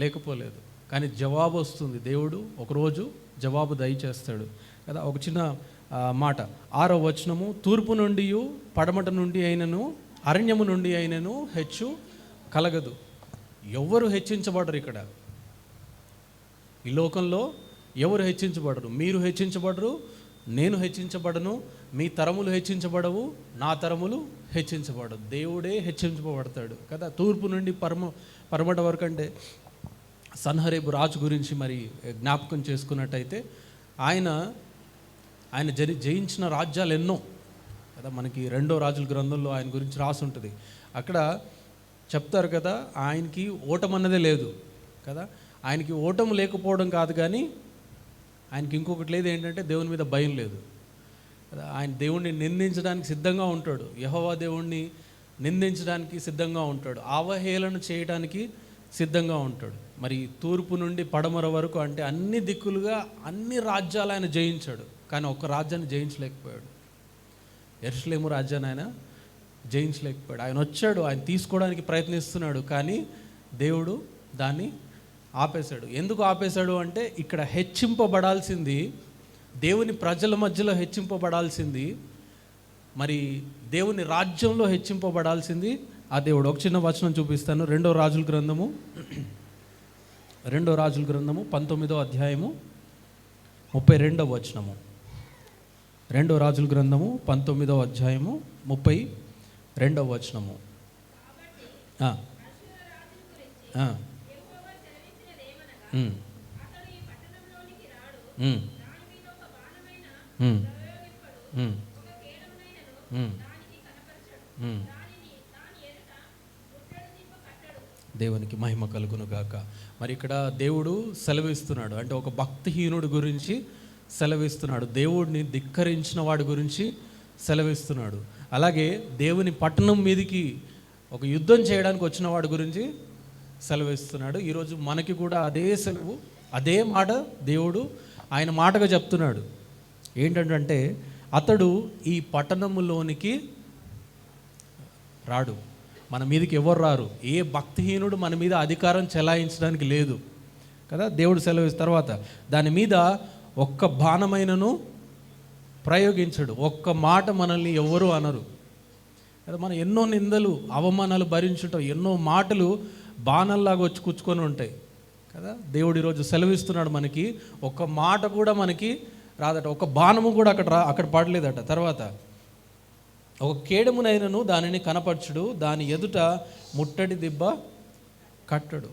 లేకపోలేదు. కానీ జవాబు వస్తుంది, దేవుడు ఒకరోజు జవాబు దయచేస్తాడు కదా. ఒక చిన్న మాట 6వ వచనము, తూర్పు నుండి పడమట నుండి అయినను అరణ్యము నుండి అయినను హెచ్చు కలగదు. ఎవరు హెచ్చించబడరు ఇక్కడ ఈ లోకంలో, ఎవరు హెచ్చించబడరు. మీరు హెచ్చించబడరు, నేను హెచ్చించబడను, మీ తరములు హెచ్చించబడవు, నా తరములు హెచ్చించబడవు. దేవుడే హెచ్చించబడతాడు కదా. తూర్పు నుండి పరమట వరకు అంటే సన్హరేబు రాజు గురించి మరి జ్ఞాపకం చేసుకున్నట్టయితే ఆయన జయించిన రాజ్యాలు ఎన్నో కదా. మనకి 2వ రాజుల గ్రంథంలో ఆయన గురించి రాసి ఉంటుంది. అక్కడ చెప్తారు కదా, ఆయనకి ఓటమన్నదే లేదు కదా. ఆయనకి ఓటము లేకపోవడం కాదు, కానీ ఆయనకి ఇంకొకటి లేదు, ఏంటంటే దేవుని మీద భయం లేదు కదా. ఆయన దేవుణ్ణి నిందించడానికి సిద్ధంగా ఉంటాడు, యెహోవా దేవుణ్ణి నిందించడానికి సిద్ధంగా ఉంటాడు, అవహేళన చేయడానికి సిద్ధంగా ఉంటాడు. మరి తూర్పు నుండి పడమర వరకు అంటే అన్ని దిక్కులుగా అన్ని రాజ్యాలు ఆయన జయించాడు, కానీ ఒక్క రాజ్యాన్ని జయించలేకపోయాడు. యెరూషలేము రాజ్యాన్ని ఆయన జయించలేకపోయాడు. ఆయన వచ్చాడు, ఆయన తీసుకోవడానికి ప్రయత్నిస్తున్నాడు, కానీ దేవుడు దాన్ని ఆపేశాడు. ఎందుకు ఆపేశాడు అంటే, ఇక్కడ హెచ్చింపబడాల్సింది దేవుని ప్రజల మధ్యలో హెచ్చింపబడాల్సింది, మరి దేవుని రాజ్యంలో హెచ్చింపబడాల్సింది ఆ దేవుడు. ఒక చిన్న వచనం చూపిస్తాను. రెండో రాజుల గ్రంథము 19వ అధ్యాయము 32వ వచనము. రెండో రాజుల గ్రంథము 19వ అధ్యాయము 32వ వచనము. దేవునికి మహిమ కలుగును గాక. మరి ఇక్కడ దేవుడు సెలవిస్తున్నాడు, అంటే ఒక భక్తిహీనుడి గురించి సెలవిస్తున్నాడు, దేవుడిని ధిక్కరించిన వాడి గురించి సెలవిస్తున్నాడు. అలాగే దేవుని పట్టణం మీదకి ఒక యుద్ధం చేయడానికి వచ్చిన వాడి గురించి సెలవిస్తున్నాడు. ఈరోజు మనకి కూడా అదే సెలవు, అదే మాట దేవుడు ఆయన మాటగా చెప్తున్నాడు. ఏంటంటే అతడు ఈ పట్టణములోనికి రాడు. మన మీదకి ఎవరు రారు. ఏ భక్తిహీనుడు మన మీద అధికారం చెలాయించడానికి లేదు కదా. దేవుడు సెలవు తర్వాత దాని మీద ఒక్క బాణమైనను ప్రయోగించడు, ఒక్క మాట మనల్ని ఎవరు అనరు కదా. మనం ఎన్నో నిందలు అవమానాలు భరించుంటాం, ఎన్నో మాటలు బాణంలాగా వచ్చి కూర్చుకొని ఉంటాయి కదా. దేవుడు ఈరోజు సెలవిస్తున్నాడు, మనకి ఒక్క మాట కూడా మనకి రాదట, ఒక బాణము కూడా అక్కడ పడలేదట. తర్వాత ఒక కేడమునైనను దానిని కనపరచుడు, దాని ఎదుట ముట్టడి దిబ్బ కట్టడు.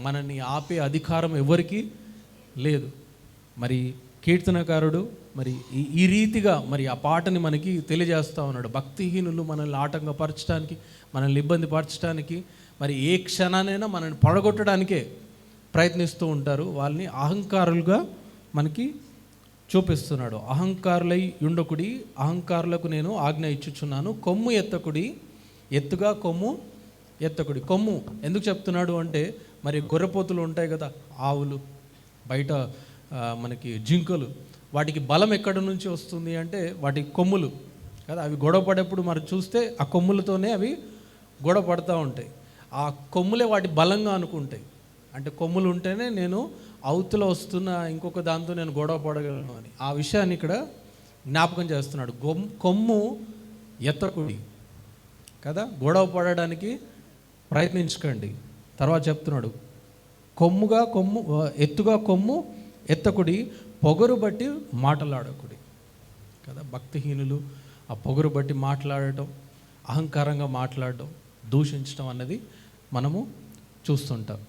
మనని ఆపే అధికారం ఎవరికి లేదు. మరి కీర్తనకారుడు మరి ఈ రీతిగా మరి ఆ పాటని మనకి తెలియజేస్తూ ఉన్నాడు. భక్తిహీనులు మనల్ని ఆటంకపరచడానికి, మనల్ని ఇబ్బంది పరచడానికి, మరి ఏ క్షణానైనా మనల్ని పడగొట్టడానికే ప్రయత్నిస్తూ ఉంటారు. వాళ్ళని అహంకారులుగా మనకి చూపిస్తున్నాడు. అహంకారులై యుండకుడి, అహంకారులకు నేను ఆజ్ఞ ఇచ్చుచున్నాను, కొమ్ము ఎత్తకుడి, ఎత్తుగా కొమ్ము ఎత్తకుడి. కొమ్ము ఎందుకు చెప్తున్నాడు అంటే, మరి గొర్రెపోతులు ఉంటాయి కదా, ఆవులు, బయట మనకి జింకలు, వాటికి బలం ఎక్కడి నుంచి వస్తుంది అంటే వాటి కొమ్ములు కదా. అవి గొడవ పడేప్పుడు మరి చూస్తే ఆ కొమ్ములతోనే అవి గొడవ పడుతూ ఉంటాయి. ఆ కొమ్ములే వాటి బలంగా అనుకుంటాయి. అంటే కొమ్ములు ఉంటేనే నేను అవతల వస్తున్న ఇంకొక దాంతో నేను గొడవ పడగలను అని. ఆ విషయాన్ని ఇక్కడ జ్ఞాపకం చేస్తున్నాడు. కొమ్ము ఎత్తకుడి కదా, గొడవ పడడానికి ప్రయత్నించకండి. తర్వాత చెప్తున్నాడు, ఎత్తుగా కొమ్ము ఎత్తకుడి, పొగరు బట్టి మాటలాడకుడి కదా. భక్తిహీనులు ఆ పొగరు బట్టి మాట్లాడటం, అహంకారంగా మాట్లాడటం, దూషించడం అన్నది మనము చూస్తుంటాం.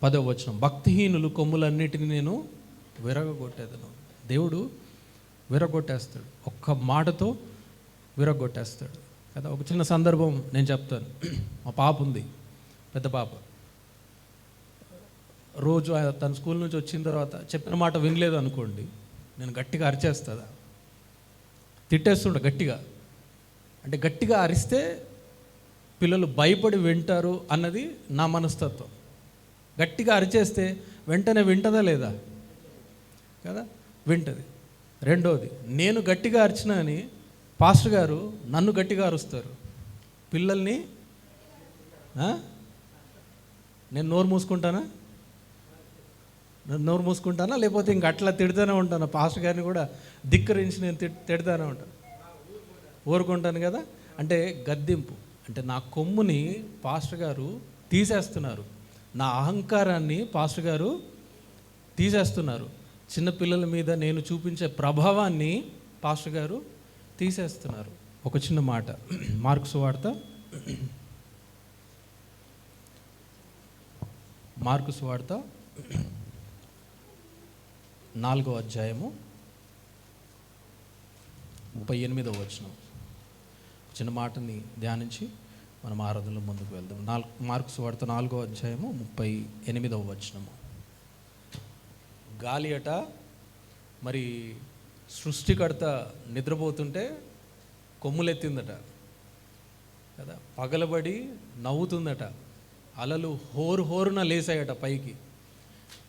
10వ వచనం, భక్తిహీనులు కొమ్ములన్నిటిని నేను విరగొట్టేదను. దేవుడు విరగొట్టేస్తాడు, ఒక్క మాటతో విరగొట్టేస్తాడు కదా. ఒక చిన్న సందర్భం నేను చెప్తాను. మా పాప ఉంది, పెద్ద పాప. రోజు తన స్కూల్ నుంచి వచ్చిన తర్వాత చెప్పిన మాట వినలేదు అనుకోండి, నేను గట్టిగా అరిచేస్తుందా, తిట్టేస్తుంటా గట్టిగా. అంటే గట్టిగా అరిస్తే పిల్లలు భయపడి వింటారు అన్నది నా మనస్తత్వం. గట్టిగా అరిచేస్తే వెంటనే వింటదా లేదా కదా, వింటది. రెండోది, నేను గట్టిగా అరిచినా అని పాస్టర్ గారు నన్ను గట్టిగా అరుస్తారు. పిల్లల్ని నేను నోరు మూసుకుంటానా లేకపోతే ఇంక అట్లా తిడుతూనే ఉంటాను. పాస్టర్ గారిని కూడా ధిక్కరించి నేను తిడుతూనే ఉంటాను, ఊరుకుంటాను కదా. అంటే గద్దింపు, అంటే నా కొమ్ముని పాస్టర్ గారు తీసేస్తున్నారు, నా అహంకారాన్ని పాస్టర్ గారు తీసేస్తున్నారు. చిన్నపిల్లల మీద నేను చూపించే ప్రభావాన్ని పాస్టర్ గారు తీసేస్తున్నారు. ఒక చిన్న మాట, మార్కు సువార్త 4వ అధ్యాయము 38వ వచనం. చిన్న మాటని ధ్యానించి మనం ఆరాధనలో ముందుకు వెళ్దాం. మార్కు సువార్త 4వ అధ్యాయము 38వ వచనము. గాలి అట మరి సృష్టికర్త నిద్రపోతుంటే కొమ్ములెత్తిందట కదా, పగలబడి నవ్వుతుందట, అలలు హోరున లేసాయట పైకి.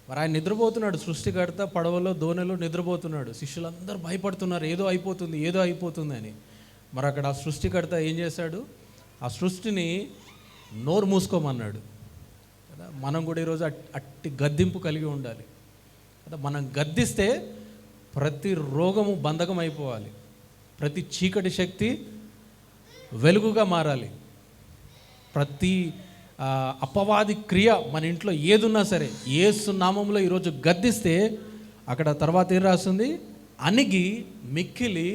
మరి ఆయన నిద్రపోతున్నాడు, సృష్టికర్త పడవలో దోణిలో నిద్రపోతున్నాడు. శిష్యులందరూ భయపడుతున్నారు, ఏదో అయిపోతుంది అని. మరి అక్కడ ఆ సృష్టికర్త ఏం చేశాడు, ఆ సృష్టిని నోరు మూసుకోమన్నాడు కదా. మనం కూడా ఈరోజు అట్టి గద్దింపు కలిగి ఉండాలి కదా. మనం గద్దిస్తే ప్రతి రోగము బంధకం అయిపోవాలి, ప్రతి చీకటి శక్తి వెలుగుగా మారాలి, ప్రతి అపవాది క్రియ మన ఇంట్లో ఏదున్నా సరే యేసు నామంలో ఈరోజు గద్దిస్తే అక్కడ తర్వాత ఏం రాస్తుంది, అణిగి మిక్కిలి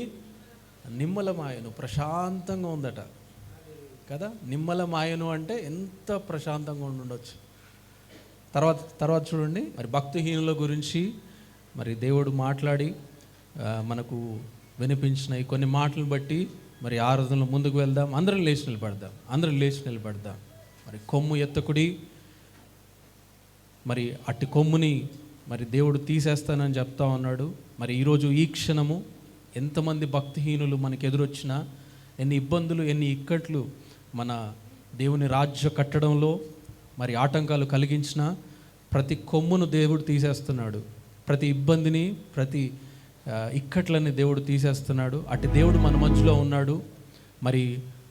నిమ్మలమాయను, ప్రశాంతంగా ఉందట కదా. నిమ్మలమాయను అంటే ఎంత ప్రశాంతంగా ఉండొచ్చు. తర్వాత చూడండి, మరి భక్తిహీనుల గురించి మరి దేవుడు మాట్లాడి మనకు వినిపించిన ఈ కొన్ని మాటలను బట్టి మరి ఆరాధనలో ముందుకు వెళ్దాం. అందరం లేచి నిలబడదాం. మరి కొమ్ము ఎత్తకుడి, మరి అట్టి కొమ్ముని మరి దేవుడు తీసేస్తానని చెప్తా ఉన్నాడు. మరి ఈరోజు ఈ క్షణము ఎంతమంది భక్తిహీనులు మనకు ఎదురొచ్చినా, ఎన్ని ఇబ్బందులు, ఎన్ని ఇక్కట్లు మన దేవుని రాజ్య కట్టడంలో మరి ఆటంకాలు కలిగించిన ప్రతి కొమ్మును దేవుడు తీసేస్తున్నాడు. ప్రతి ఇబ్బందిని, ప్రతి ఇక్కట్లని దేవుడు తీసేస్తున్నాడు. అటు దేవుడు మన మధ్యలో ఉన్నాడు. మరి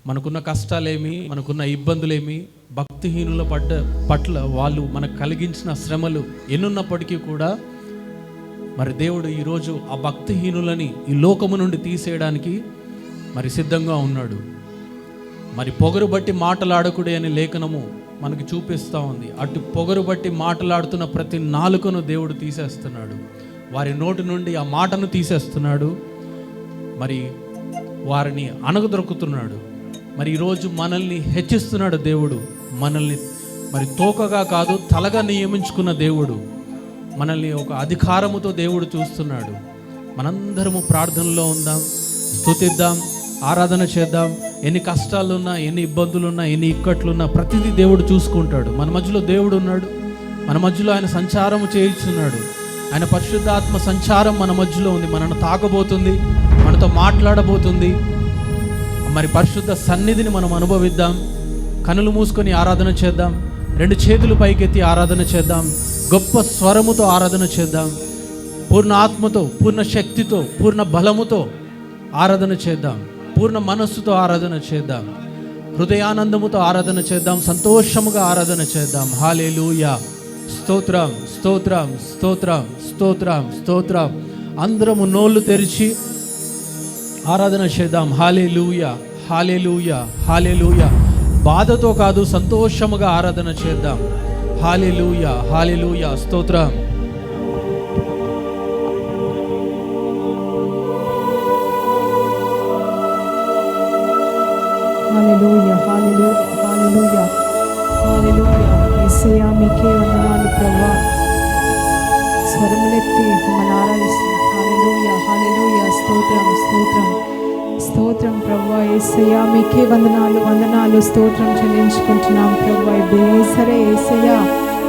మనకున్న కష్టాలేమి, మనకున్న ఇబ్బందులేమి, భక్తిహీనుల పట్ల వాళ్ళు మనకు కలిగించిన శ్రమలు ఎన్నున్నప్పటికీ కూడా మరి దేవుడు ఈరోజు ఆ భక్తిహీనులని ఈ లోకము నుండి తీసేయడానికి మరి సిద్ధంగా ఉన్నాడు. మరి పొగరు బట్టి మాటలాడకుడే అని లేఖనము మనకి చూపిస్తూ ఉంది. అటు పొగరు బట్టి మాటలాడుతున్న ప్రతి నాలుకను దేవుడు తీసేస్తున్నాడు. వారి నోటి నుండి ఆ మాటను తీసేస్తున్నాడు. మరి వారిని అణగదొరుకుతున్నాడు. మరి ఈరోజు మనల్ని హెచ్చిస్తున్నాడు దేవుడు. మనల్ని మరి తోకగా కాదు తలగా నియమించుకున్న దేవుడు. మనల్ని ఒక అధికారముతో దేవుడు చూస్తున్నాడు. మనందరము ప్రార్థనలో ఉందాం, స్తుతిద్దాం, ఆరాధన చేద్దాం. ఎన్ని కష్టాలున్నా, ఎన్ని ఇబ్బందులున్నా, ఎన్ని ఇక్కట్లున్నా ప్రతిదీ దేవుడు చూసుకుంటాడు. మన మధ్యలో దేవుడు ఉన్నాడు. మన మధ్యలో ఆయన సంచారము చేయిస్తున్నాడు. ఆయన పరిశుద్ధాత్మ సంచారం మన మధ్యలో ఉంది. మనను తాకబోతుంది, మనతో మాట్లాడబోతుంది. మరి పరిశుద్ధ సన్నిధిని మనం అనుభవిద్దాం. కనులు మూసుకొని ఆరాధన చేద్దాం. 2 చేతులు పైకెత్తి ఆరాధన చేద్దాం. గొప్ప స్వరముతో ఆరాధన చేద్దాం. పూర్ణ ఆత్మతో, పూర్ణ శక్తితో, పూర్ణ బలముతో ఆరాధన చేద్దాం. పూర్ణ మనస్సుతో ఆరాధన చేద్దాం. హృదయానందముతో ఆరాధన చేద్దాం. సంతోషముగా ఆరాధన చేద్దాం. హల్లెలూయా, స్తోత్రం, స్తోత్రం, స్తోత్రం, స్తోత్రం, స్తోత్రం. అందరము నోళ్ళు తెరిచి ఆరాధన చేద్దాం. హల్లెలూయా, హల్లెలూయా, హల్లెలూయా. బాధతో కాదు, సంతోషముగా ఆరాధన చేద్దాం. హల్లెలూయా, హల్లెలూయా, స్తోత్రం. హల్లెలూయా, హల్లెలూయా, హల్లెలూయా, హల్లెలూయా. యేసయ్యా మీకే వందనాలు ప్రభువా. స్వరములెత్తి మిమ్మల్ని ఆరాధిస్తాం. హల్లెలూయా, హల్లెలూయా, స్తోత్రం, స్తోత్రం, స్తోత్రం ప్రభువా. యేసయ్యా మీకే వందనాలు, వందనాలు, స్తోత్రం చెల్లించుకుంటున్నాం ప్రభువా. బేసరే యేసయ్యా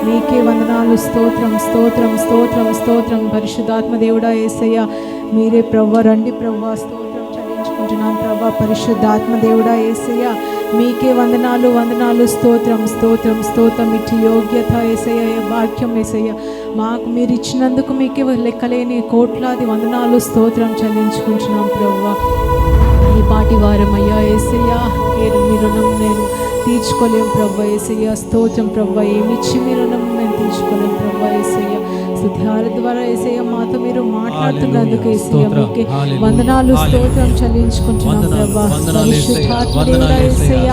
మీకే వందనాలు, స్తోత్రం, స్తోత్రం, స్తోత్రం, స్తోత్రం. పరిశుద్ధాత్మ దేవుడా యేసయ్యా మీరే ప్రభువా. రండి ప్రభువా, స్తోత్రం చెల్లించుకుంటున్నాం ప్రభువా. పరిశుద్ధాత్మ దేవుడా యేసయ్యా మీకే వందనాలు, వందనాలు, స్తోత్రం, స్తోత్రం, స్తోత్రం. ఇటు యోగ్యత యేసయ్య, వాక్యం యేసయ్య మాకు మీరు ఇచ్చినందుకు మీకే లెక్కలేని కోట్లాది వందనాలు, స్తోత్రం చెల్లించుకుంటున్నాం ప్రభువా. ఈ పాటి వారమయ్యా యేసయ్యా, మీ రుణం నేను తీర్చుకోలేం ప్రభువా యేసయ్య. స్తోత్రం ప్రభువా. ఏమిచ్చి మీ రుణం నేను తీర్చుకోలేం ప్రభువా యేసయ్య. స్తుత్యాల ద్వారా యేసయ్య మాతో మీరు మాట్లాడుతున్నందుకు యేసయ్య మీకే వందనాలు, స్తోత్రం చెల్లించుకుంటున్నాం ప్రభువా. పరిశుద్ధాత్మ దేవుడా యేసయ్య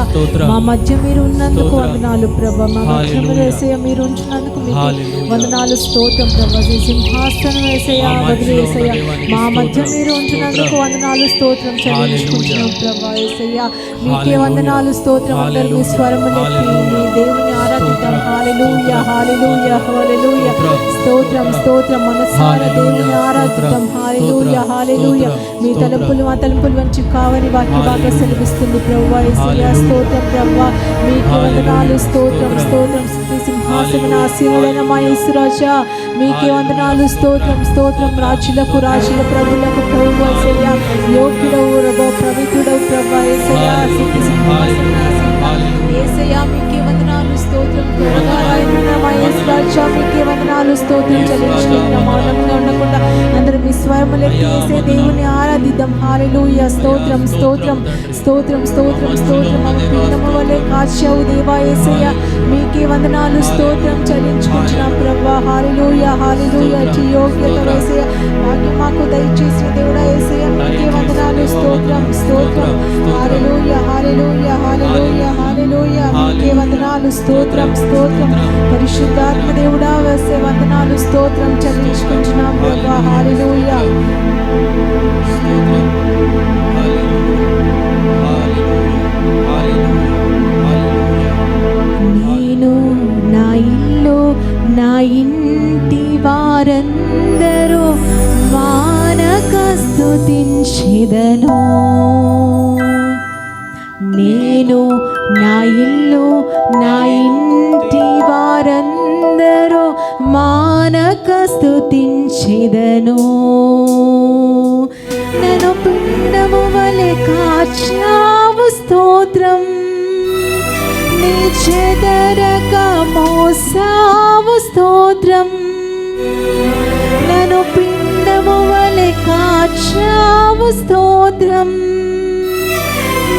మా మధ్య మీరు ఉన్నందుకు వందనాలు ప్రభువా. మా మధ్య యేసయ్య మీరు ఉంచినందుకు మీకే వందనాలు, స్తోత్రం ప్రభువా. సింహాసనం యేసయ్య బదులు యేసయ్య మా మధ్య మీరు ఉంచినందుకు వందనాలు, స్తోత్రం చెల్లించుకుంటున్నాం ప్రభువా యేసయ్య మీకే వందనాలు, స్తోత్రం. అందరూ మీ స్వరములెత్తి మీ దేవుని ఆరాధిద్దాం. హల్లెలూయా, హల్లెలూయా, హల్లెలూయా, స్తోత్రం, స్తోత్రం. మనసారా దేవుని ఆరాధిద్దాం. హల్లెలూయా, హల్లెలూయా. మీ తలుపులు మా తలుపులు వంచి కావని వాక్య బాగా సెలవిస్తుంది ప్రభువా యేసయ్య. స్తోత్రం ప్రభువా మీకే వందనాలు, స్తోత్రం, స్తోత్రం. సింహాసన ఆసీనుడైన మా యేసురాజా మీకే వందనాలు, స్తోత్రం, స్తోత్రం. రాజులకు రాజుల ప్రభులకు ప్రభువా యేసయ్య యోగ్యుడవు రబో పవిత్రుడవు ప్రభువా యేసయ్య. యేసయ్య మీకే వందనాలు, స్తోత్రం. మా యేసురాజా మీకే వందనాలు, స్తోత్రం చెల్లించుకుంటున్నాం. మౌనంగా ఉండకుండా అందరూ మీ స్వరం కరములెత్తేసే దేవుని ఆరాధిద్దాం. హల్లెలూయా. స్తోత్రం స్తోత్రం స్తోత్రం స్తోత్రం స్తోత్రం. మమ్మ పిండము వలె కాచావు దేవా యేసయ్య, మీకే వందనాలు స్తోత్రం చెల్లించుకుంటున్నాం ప్రభువా. హల్లెలూయా హల్లెలూయా. అట్టి యోగ్యత యేసయ్య మాకు దయచేసిన దేవుడా యేసయ్య, మీకే వందనాలు స్తోత్రం స్తోత్రం. హల్లెలూయా హల్లెలూయా హల్లెలూయా హల్లెలూయా. మీకే వందనాలు స్తోత్రం స్తోత్రం. పరిశుద్ధాత్మ దేవుడా వేసే వందనాలు స్తోత్రం చెల్లించుకుంటున్నాం ప్రభువా. హల్లెలూయా. నేను నా ఇల్లు నా ఇంటి వారందరూ మానక స్తుతించెదను. నేను నా ఇల్లు నా ఇంటి వారందరూ మానక స్తుతించెదను. నన్ను పిండము వలె కాచావు స్తోత్రం, నీ చెదరక మోసావు స్తోత్రం. నన్ను పిండము వలె కాచావు స్తోత్రం,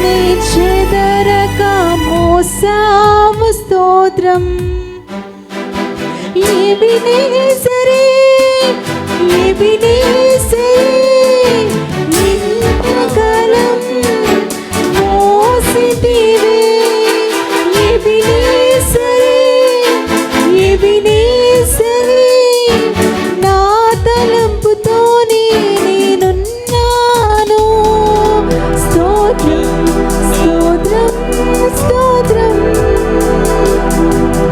నీ చెదరక మోసావు స్తోత్రం. ఎబినేజరే ఎబినేజరే ఇంతకాలం మోసితివే. ఎబినేజరే ఎబినేజరే నా తలంపుతోనే నేనున్నాను. స్తోత్రం స్తోత్రం స్తోత్రం.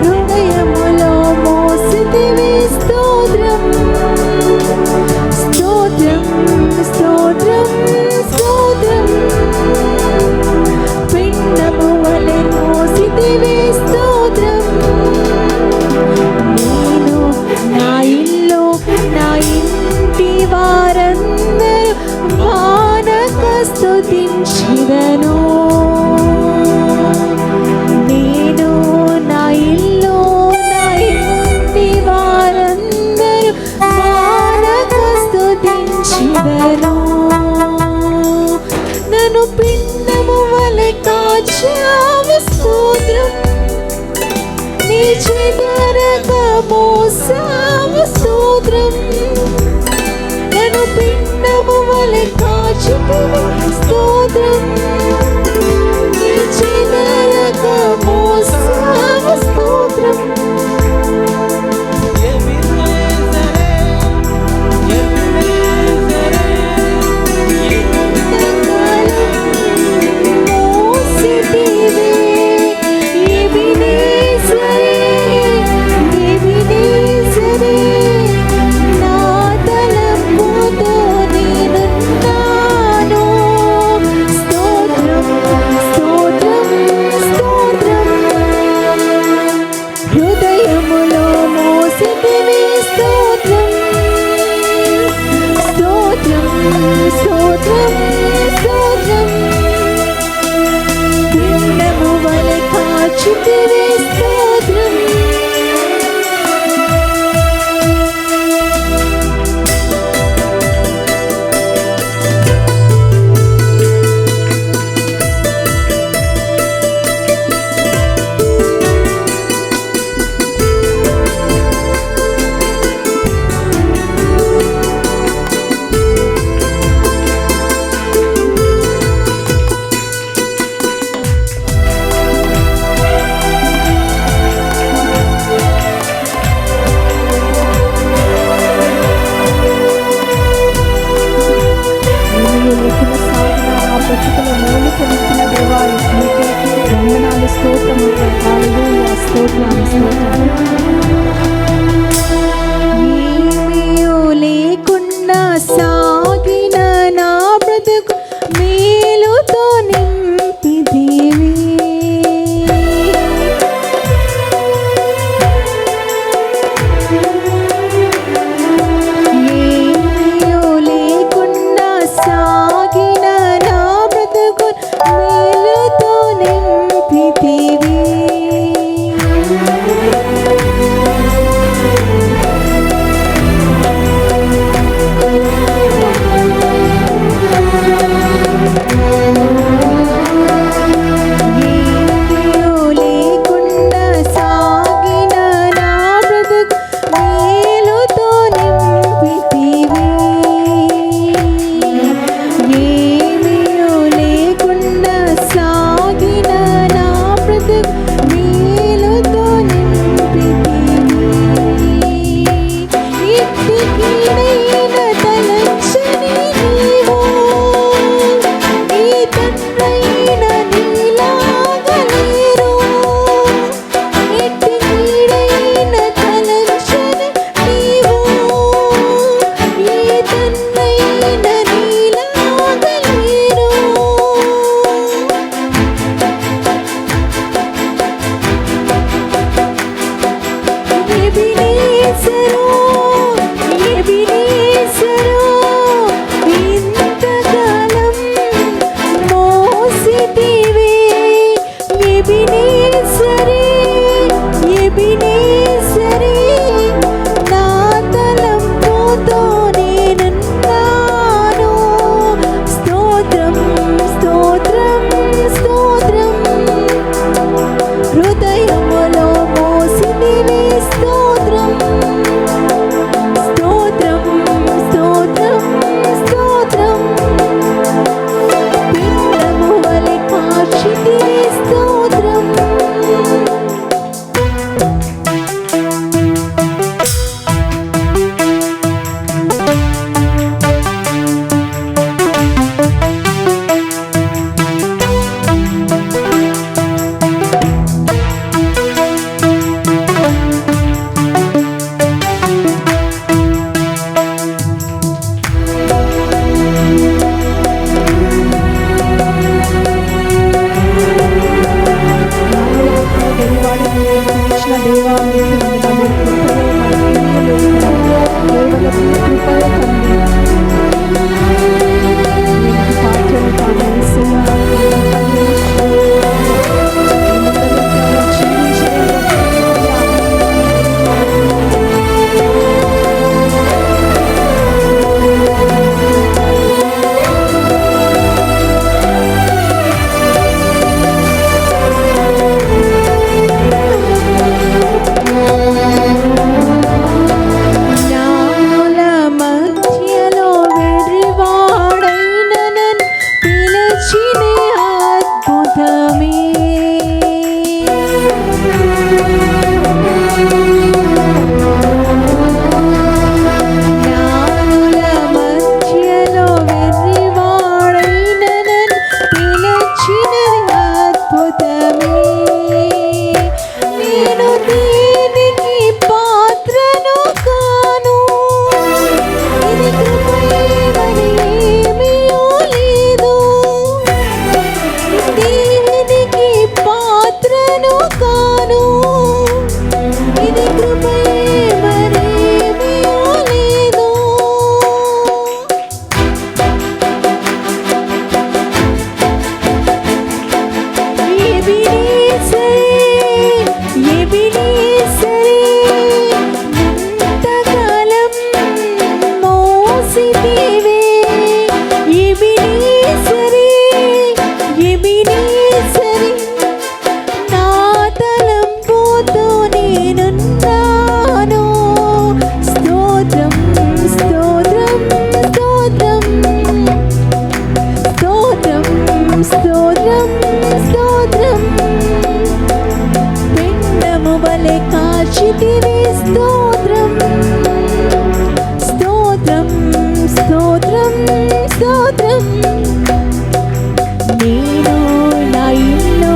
హృదయములో మోసితివే స్తోత్రం స్తోత్రం స్తోత్రం స్తోత్రం. పిండము వలె మోసితివే స్తోత్రం. నేను నా ఇల్లు నా ఇంటి వారందరూ మానక స్తుతించెదను. నేను నా ఇల్లు నా ఇంటి వారందరూ మానక స్తుతించెదను. నన్ను పిండము వలె కాచావు స్తోత్రం, నీ చెదరక మోసావు స్తోత్రం. నన్ను పిండము వలె కాచితివే స్తోత్రం, నీ చెదరక మోసావు స్తోత్రం. కాచితివి స్తోత్రం స్తోత్రం స్తోత్రం స్తోత్రం నేను నా ఇల్లు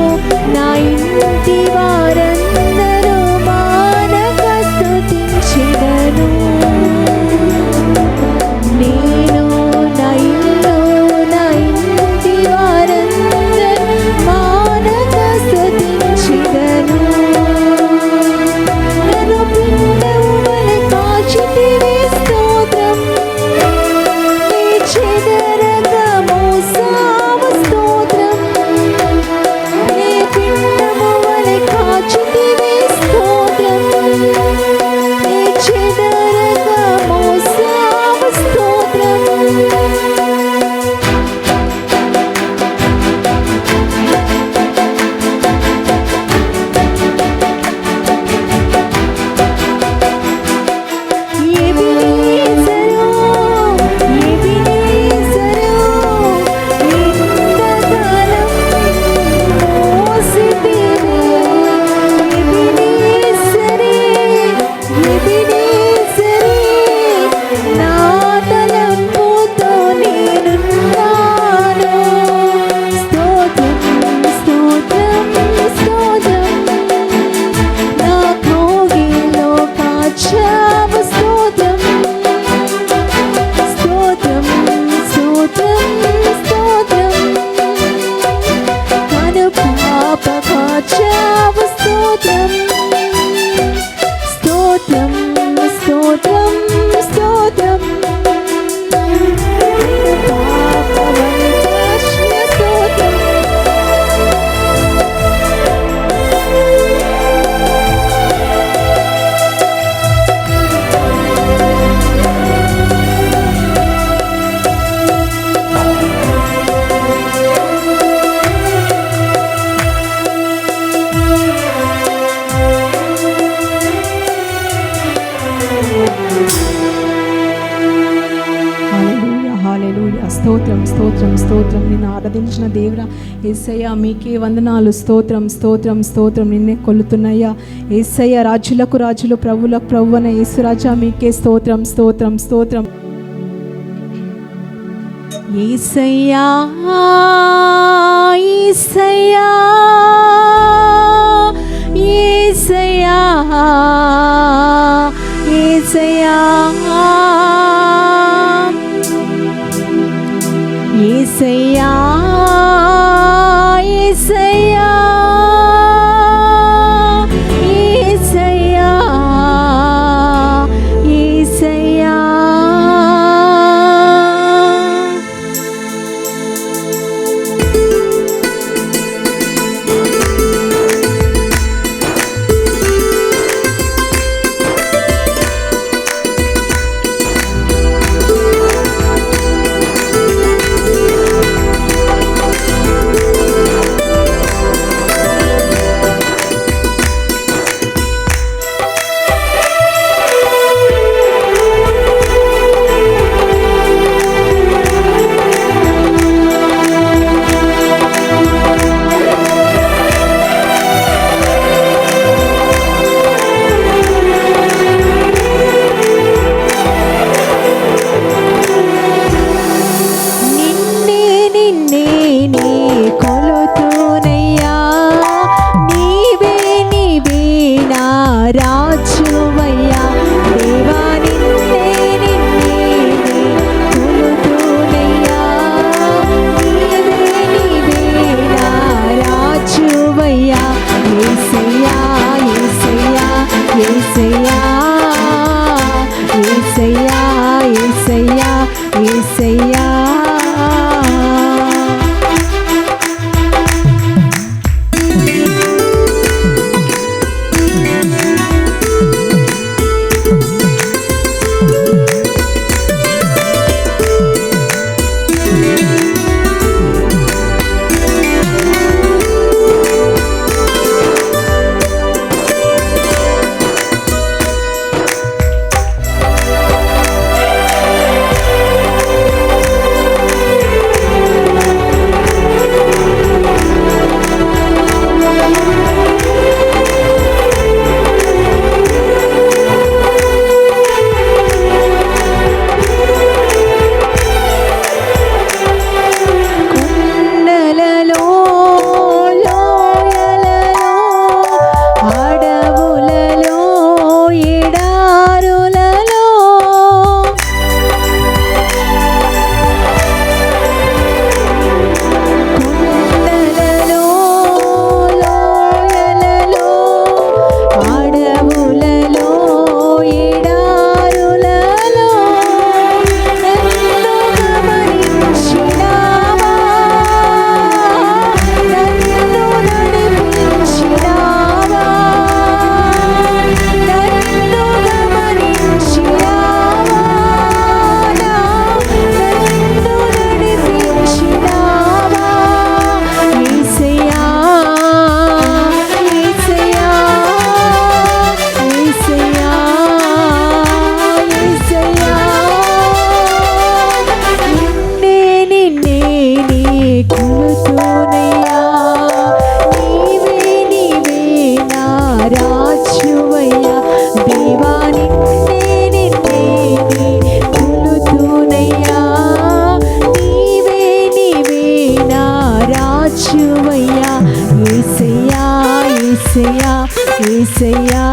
నా ఇంటి వారందరూ మానక స్తుతించెదను నేను నా ఇల్లు నా ఇంటి వారందరూ మానక స్తుతించెదను నన్ను పిండము వలె కాచితివి స్తోత్రం నీ చెదరక మోసావు స్తోత్రం నీ పిండము వలె కాచితివి స్తోత్రం నీ చెదరక మోసావు స్తోత్రం ఎబినేజరు ఎబినేజరు ఇంతకాలం మోసితివి ఎబినేజరే ఎబినేజరే నా తలంపుతో నేనున్నాను స్తోత్రం స్తోత్రం స్తోత్రం నా కౌగిలిలో కాచావు స్తోత్రం స్తోత్రం స్తోత్రం స్తోత్రం కను పాప కాచావు స్తోత్రం స్తోత్రం స్తోత్రం స్తోత్రం పాప వంశాశ్న స్తోత్రం హల్లెలూయా హల్లెలూయా స్తోత్రం స్తోత్రం స్తోత్రం నిన్ను ఆరాధించిన దేవుడా యేసయ్య మీకే వందనాలు స్తోత్రం స్తోత్రం స్తోత్రం నిన్నే కొలుతున్నాయ్యా యేసయ్య రాజులకు రాజులు ప్రభువులకు ప్రభువైన యేసురాజా మీకే స్తోత్రం స్తోత్రం స్తోత్రం యేసయ్యా యేసయ్యా యేసయ్యా యేసయ్యా యేసయ్యా యేసయ్యా యేసయ్యా యేసయ్యా ఏసయ్యా ఏసయ్యా